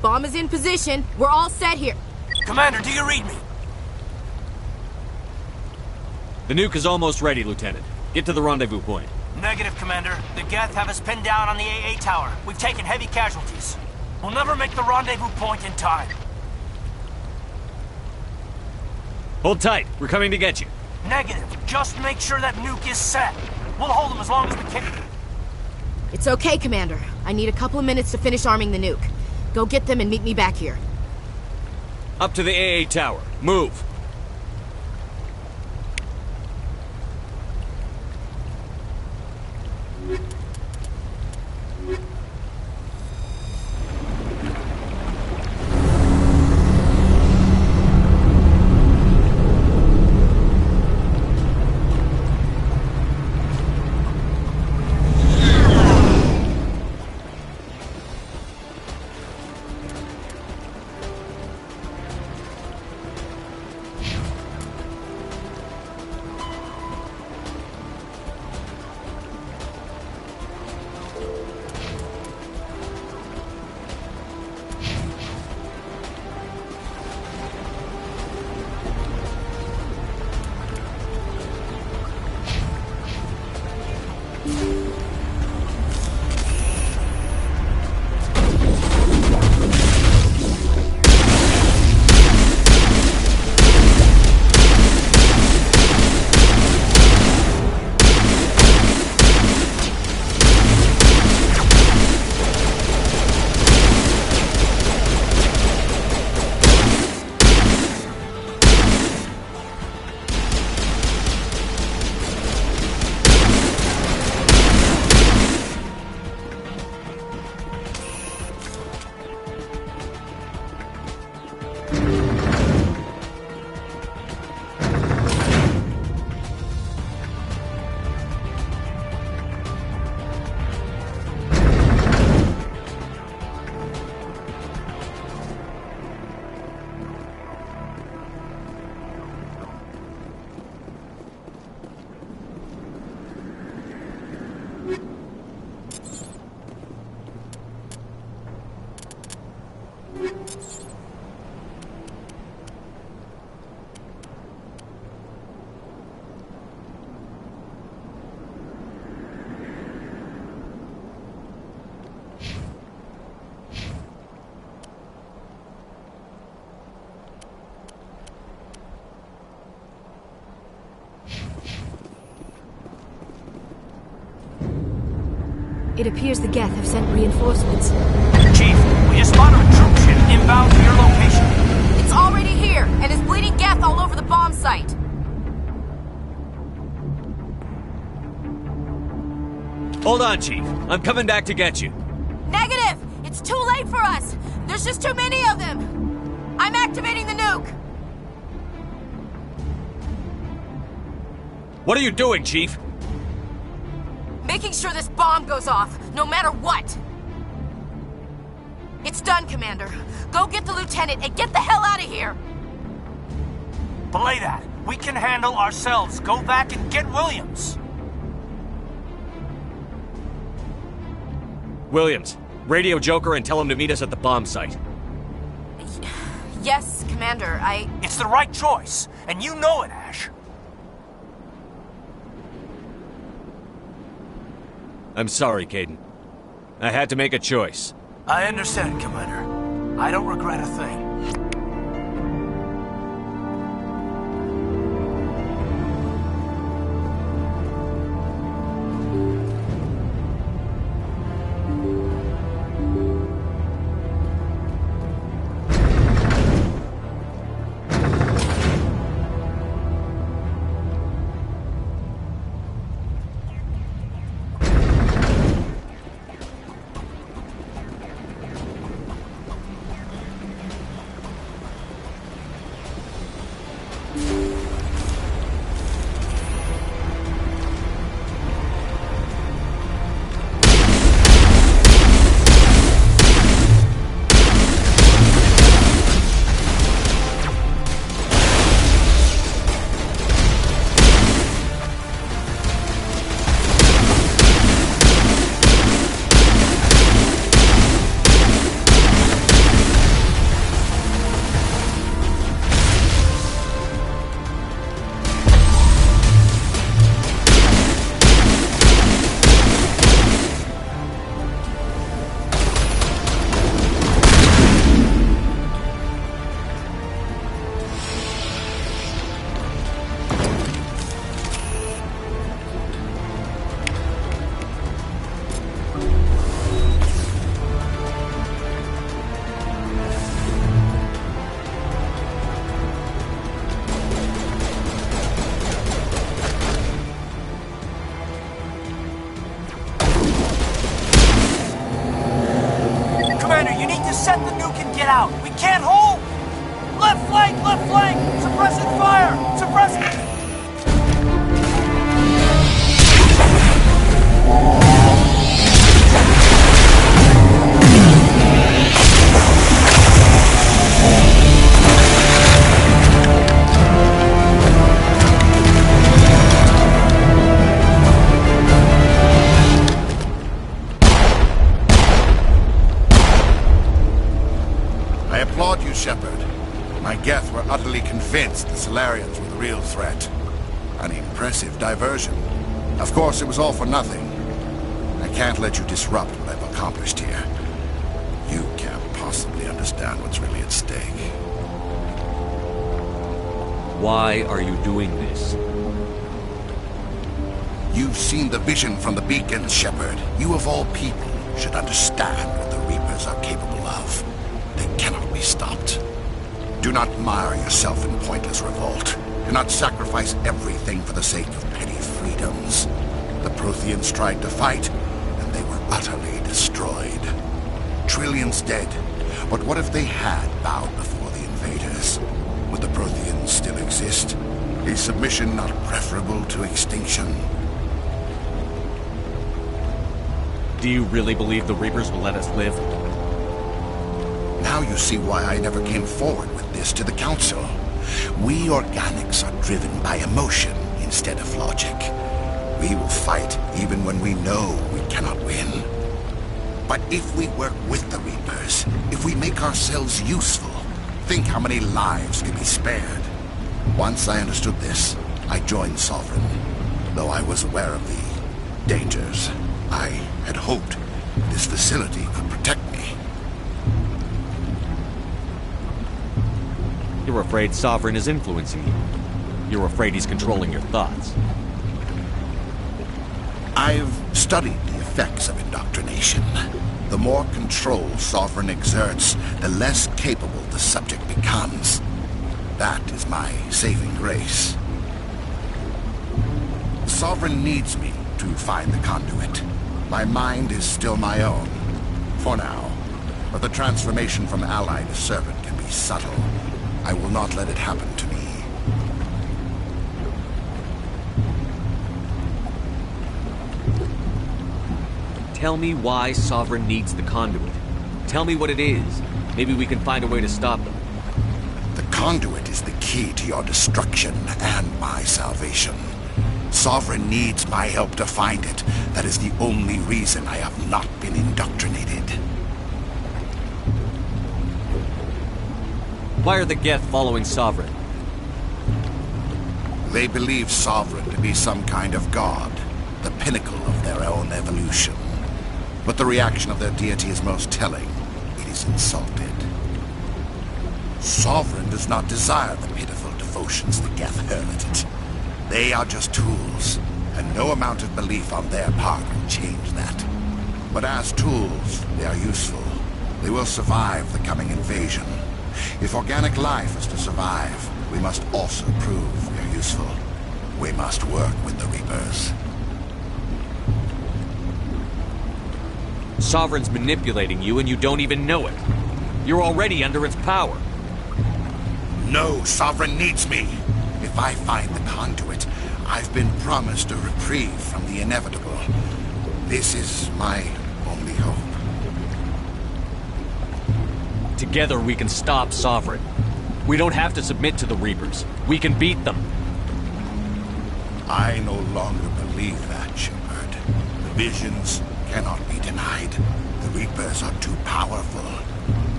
Bomb is in position. We're all set here. Commander, do you read me? The nuke is almost ready, Lieutenant. Get to the rendezvous point. Negative, Commander. The Geth have us pinned down on the AA tower. We've taken heavy casualties. We'll never make the rendezvous point in time. Hold tight. We're coming to get you. Negative. Just make sure that nuke is set. We'll hold them as long as we can. It's okay, Commander. I need a couple of minutes to finish arming the nuke. Go get them and meet me back here. Up to the AA tower. Move. It appears the Geth have sent reinforcements. Chief, we just spotted a troop ship inbound to your location. It's already here, and is bleeding Geth all over the bomb site. Hold on, Chief. I'm coming back to get you. Negative! It's too late for us! There's just too many of them! I'm activating the nuke! What are you doing, Chief? Making sure this bomb goes off, no matter what! It's done, Commander. Go get the lieutenant and get the hell out of here! Belay that. We can handle ourselves. Go back and get Williams. Williams, radio Joker and tell him to meet us at the bomb site. Yes, Commander, It's the right choice, and you know it, Ash. I'm sorry, Kaidan. I had to make a choice. I understand, Commander. I don't regret a thing. Set the nuke and get out. We can't hold. Left flank, left flank. Suppressing fire. Suppressing. I applaud you, Shepard. My Geth were utterly convinced the Salarians were the real threat. An impressive diversion. Of course, it was all for nothing. I can't let you disrupt what I've accomplished here. You can't possibly understand what's really at stake. Why are you doing this? You've seen the vision from the beacons, Shepard. You of all people should understand what the Reapers are capable of. They cannot be stopped. Do not mire yourself in pointless revolt. Do not sacrifice everything for the sake of petty freedoms. The Protheans tried to fight, and they were utterly destroyed. Trillions dead. But what if they had bowed before the invaders? Would the Protheans still exist? Is submission not preferable to extinction? Do you really believe the Reapers will let us live? Now you see why I never came forward with this to the Council. We organics are driven by emotion instead of logic. We will fight even when we know we cannot win. But if we work with the Reapers, if we make ourselves useful, think how many lives can be spared. Once I understood this, I joined Sovereign. Though I was aware of the dangers, I had hoped this facility could protect me. You're afraid Sovereign is influencing you. You're afraid he's controlling your thoughts. I've studied the effects of indoctrination. The more control Sovereign exerts, the less capable the subject becomes. That is my saving grace. Sovereign needs me to find the conduit. My mind is still my own, for now. But the transformation from ally to servant can be subtle. I will not let it happen to me. Tell me why Sovereign needs the conduit. Tell me what it is. Maybe we can find a way to stop them. The conduit is the key to your destruction and my salvation. Sovereign needs my help to find it. That is the only reason I have not been indoctrinated. Why are the Geth following Sovereign? They believe Sovereign to be some kind of god, the pinnacle of their own evolution. But the reaction of their deity is most telling. It is insulted. Sovereign does not desire the pitiful devotions the Geth hurl at it. They are just tools, and no amount of belief on their part will change that. But as tools, they are useful. They will survive the coming invasion. If organic life is to survive, we must also prove we are useful. We must work with the Reapers. Sovereign's manipulating you and you don't even know it. You're already under its power. No, Sovereign needs me. If I find the conduit, I've been promised a reprieve from the inevitable. This is my only hope. Together we can stop Sovereign. We don't have to submit to the Reapers. We can beat them. I no longer believe that, Shepard. The visions cannot be denied. The Reapers are too powerful.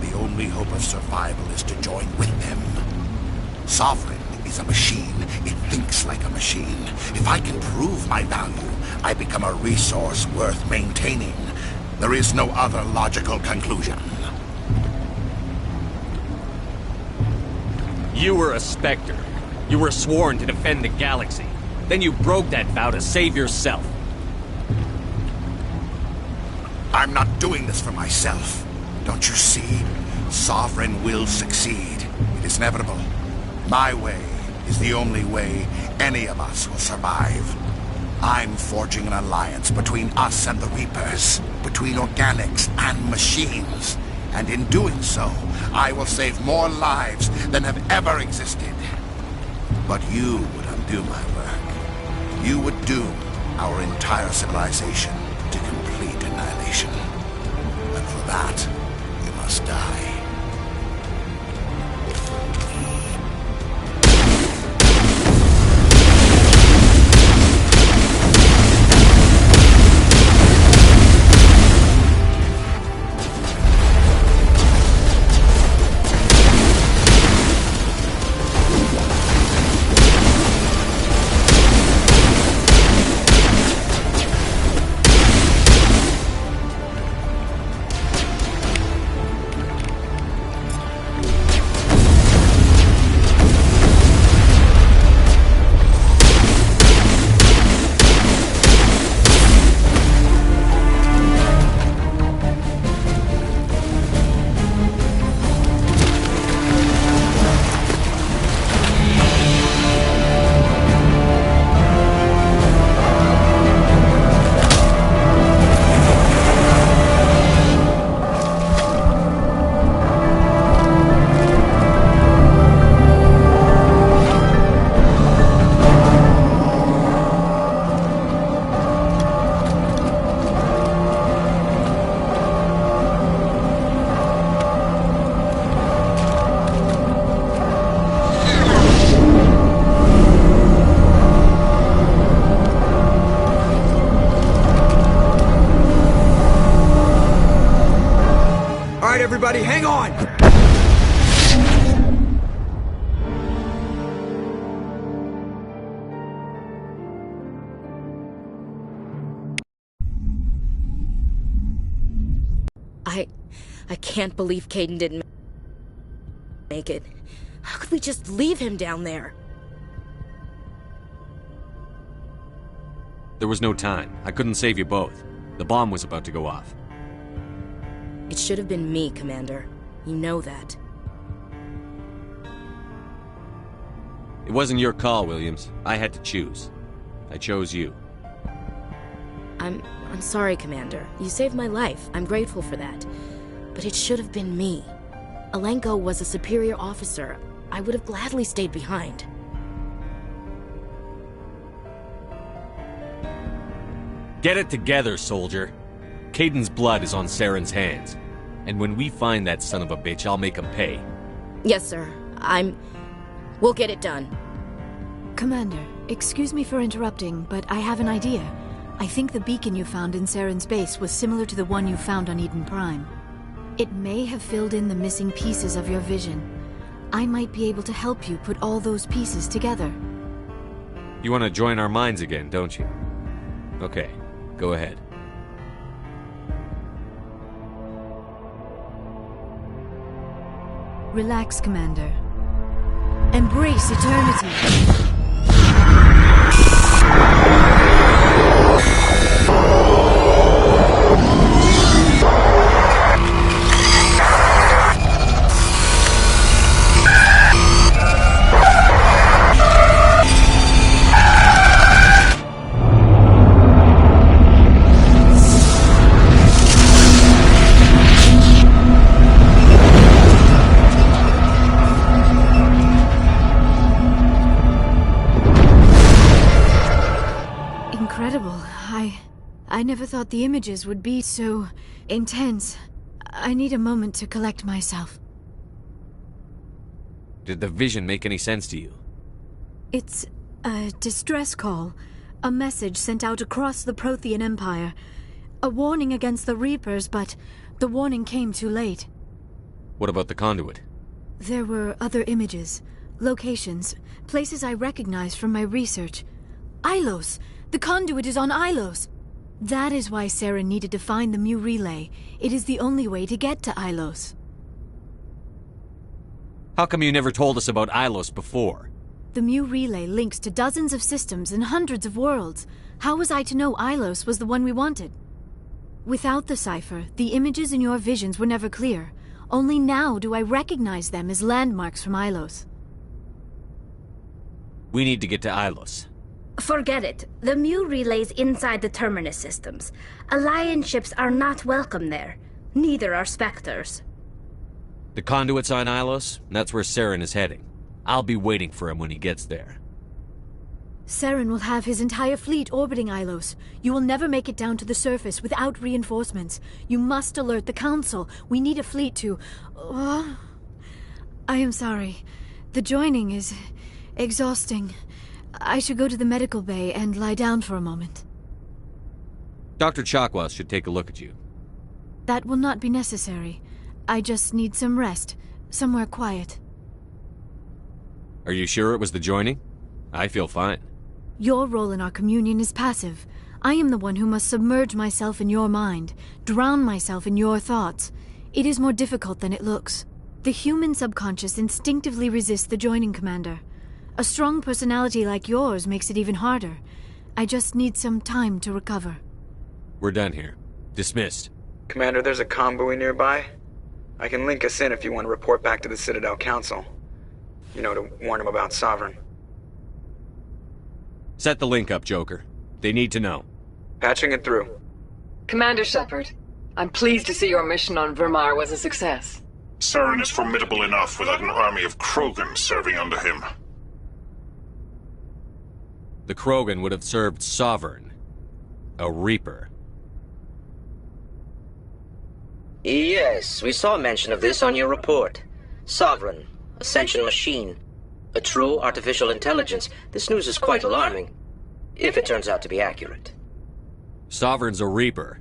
The only hope of survival is to join with them. Sovereign is a machine. It thinks like a machine. If I can prove my value, I become a resource worth maintaining. There is no other logical conclusion. You were a Spectre. You were sworn to defend the galaxy. Then you broke that vow to save yourself. I'm not doing this for myself. Don't you see? Sovereign will succeed. It is inevitable. My way is the only way any of us will survive. I'm forging an alliance between us and the Reapers, between organics and machines. And in doing so, I will save more lives than have ever existed. But you would undo my work. You would doom our entire civilization to complete annihilation. And for that, you must die. Everybody, hang on! I can't believe Kaidan didn't make it. How could we just leave him down there? There was no time. I couldn't save you both. The bomb was about to go off. It should have been me, Commander. You know that. It wasn't your call, Williams. I had to choose. I chose you. I'm sorry, Commander. You saved my life. I'm grateful for that. But it should have been me. Alenko was a superior officer. I would have gladly stayed behind. Get it together, soldier. Kaidan's blood is on Saren's hands. And when we find that son of a bitch, I'll make him pay. Yes, sir. We'll get it done. Commander, excuse me for interrupting, but I have an idea. I think the beacon you found in Saren's base was similar to the one you found on Eden Prime. It may have filled in the missing pieces of your vision. I might be able to help you put all those pieces together. You want to join our minds again, don't you? Okay, go ahead. Relax, Commander. Embrace eternity. I never thought the images would be so intense. I need a moment to collect myself. Did the vision make any sense to you? It's a distress call. A message sent out across the Prothean Empire. A warning against the Reapers, but the warning came too late. What about the conduit? There were other images, locations, places I recognized from my research. Ilos! The conduit is on Ilos! That is why Saren needed to find the Mu relay. It is the only way to get to Ilos. How come you never told us about Ilos before? The Mu relay links to dozens of systems and hundreds of worlds. How was I to know Ilos was the one we wanted? Without the cipher, the images in your visions were never clear. Only now do I recognize them as landmarks from Ilos. We need to get to Ilos. Forget it. The Mu relay's inside the Terminus systems. Alliance ships are not welcome there. Neither are Spectres. The conduit's on Ilos, and that's where Saren is heading. I'll be waiting for him when he gets there. Saren will have his entire fleet orbiting Ilos. You will never make it down to the surface without reinforcements. You must alert the Council. We need a fleet to... I am sorry. The joining is exhausting. I should go to the medical bay and lie down for a moment. Dr. Chakwas should take a look at you. That will not be necessary. I just need some rest. Somewhere quiet. Are you sure it was the joining? I feel fine. Your role in our communion is passive. I am the one who must submerge myself in your mind, drown myself in your thoughts. It is more difficult than it looks. The human subconscious instinctively resists the joining, Commander. A strong personality like yours makes it even harder. I just need some time to recover. We're done here. Dismissed. Commander, there's a convoy nearby. I can link us in if you want to report back to the Citadel Council. You know, to warn them about Sovereign. Set the link up, Joker. They need to know. Patching it through. Commander Shepard, I'm pleased to see your mission on Virmire was a success. Saren is formidable enough without an army of Krogan serving under him. The Krogan would have served Sovereign. A Reaper. Yes, we saw mention of this on your report. Sovereign, Ascension machine. A true artificial intelligence. This news is quite alarming. If it turns out to be accurate. Sovereign's a Reaper.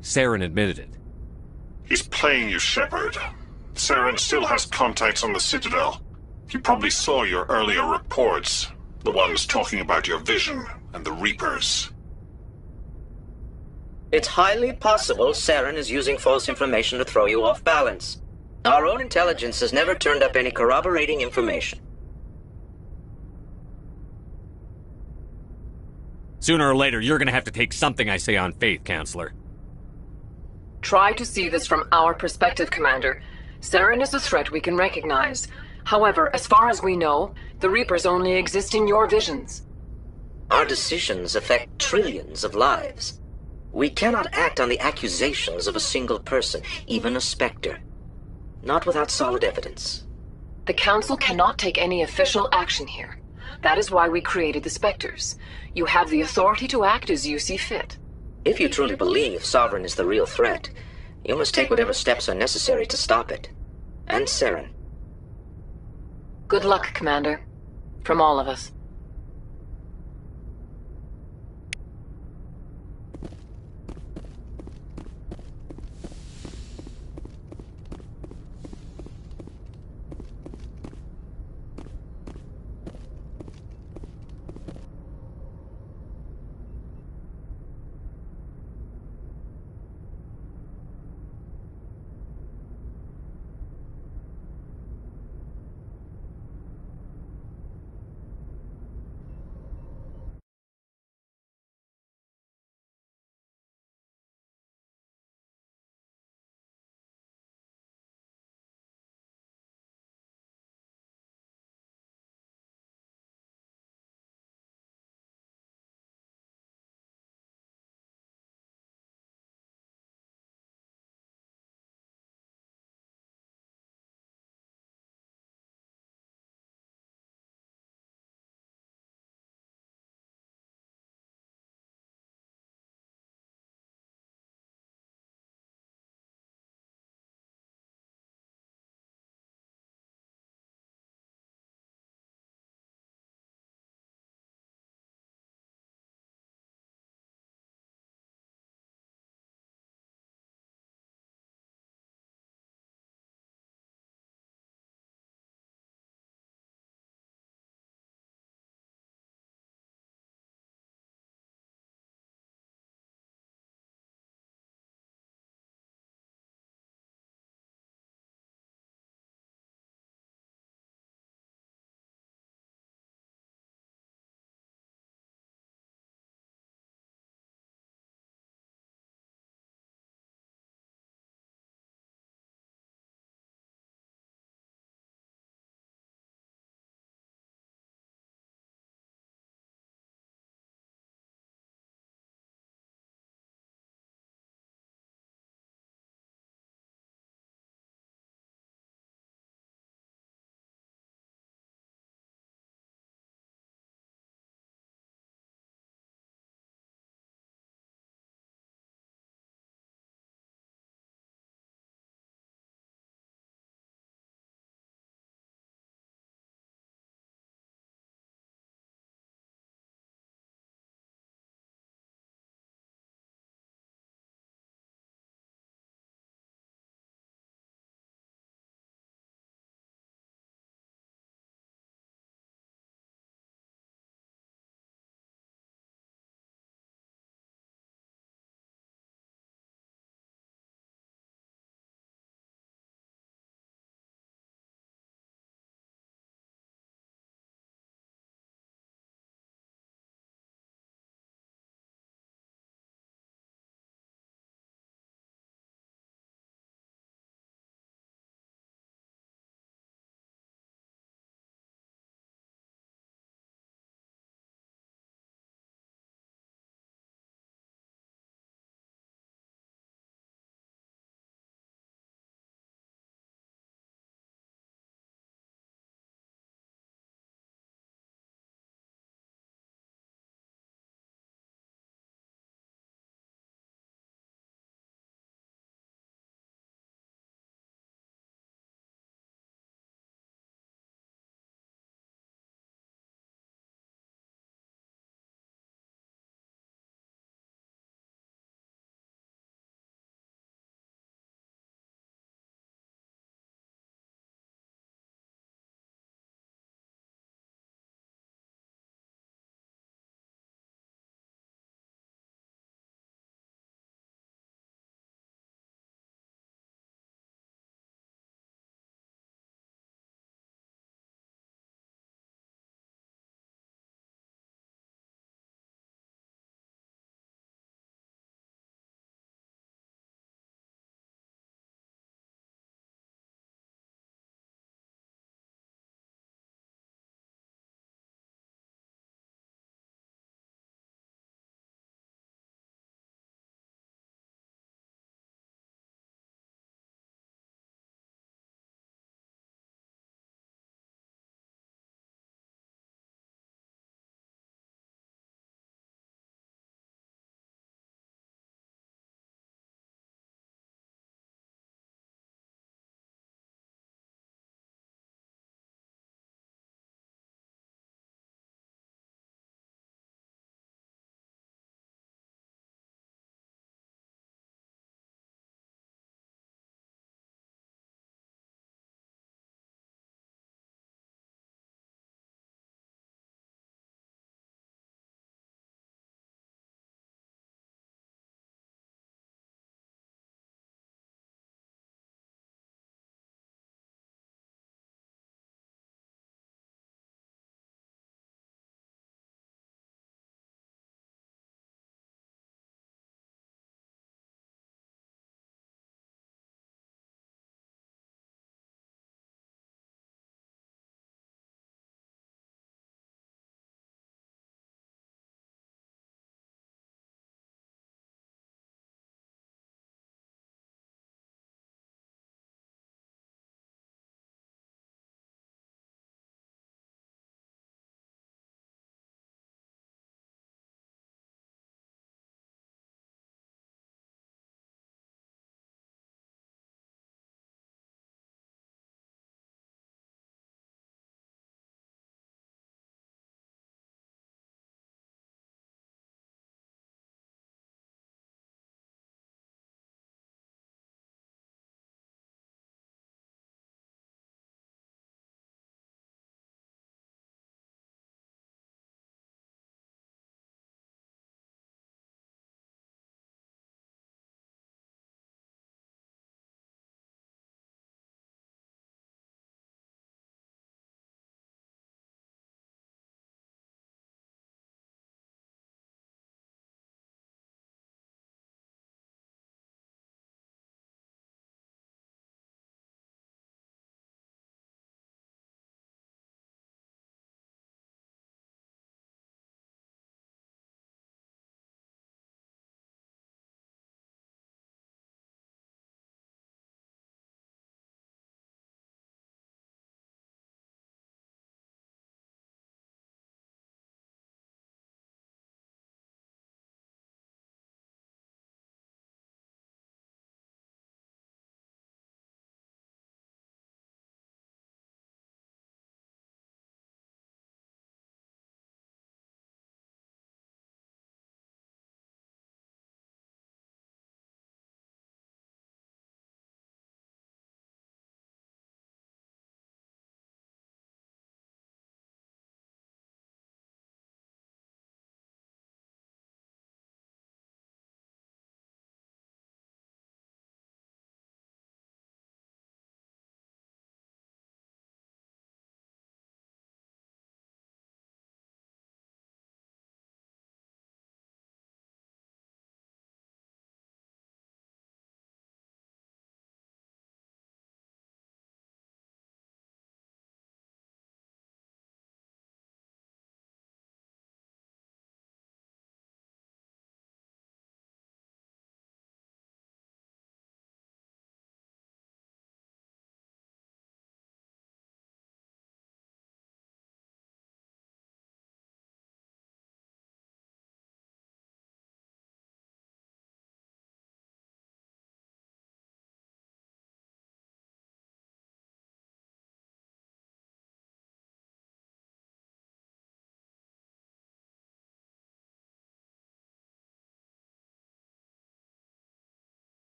Saren admitted it. He's playing you, Shepard. Saren still has contacts on the Citadel. He probably saw your earlier reports. The ones talking about your vision and the Reapers. It's highly possible Saren is using false information to throw you off balance. Our own intelligence has never turned up any corroborating information. Sooner or later, you're gonna have to take something I say on faith, Counselor. Try to see this from our perspective, Commander. Saren is a threat we can recognize. However, as far as we know, the Reapers only exist in your visions. Our decisions affect trillions of lives. We cannot act on the accusations of a single person, even a Spectre. Not without solid evidence. The Council cannot take any official action here. That is why we created the Spectres. You have the authority to act as you see fit. If you truly believe Sovereign is the real threat, you must take whatever steps are necessary to stop it. And Saren. Good luck, Commander. From all of us.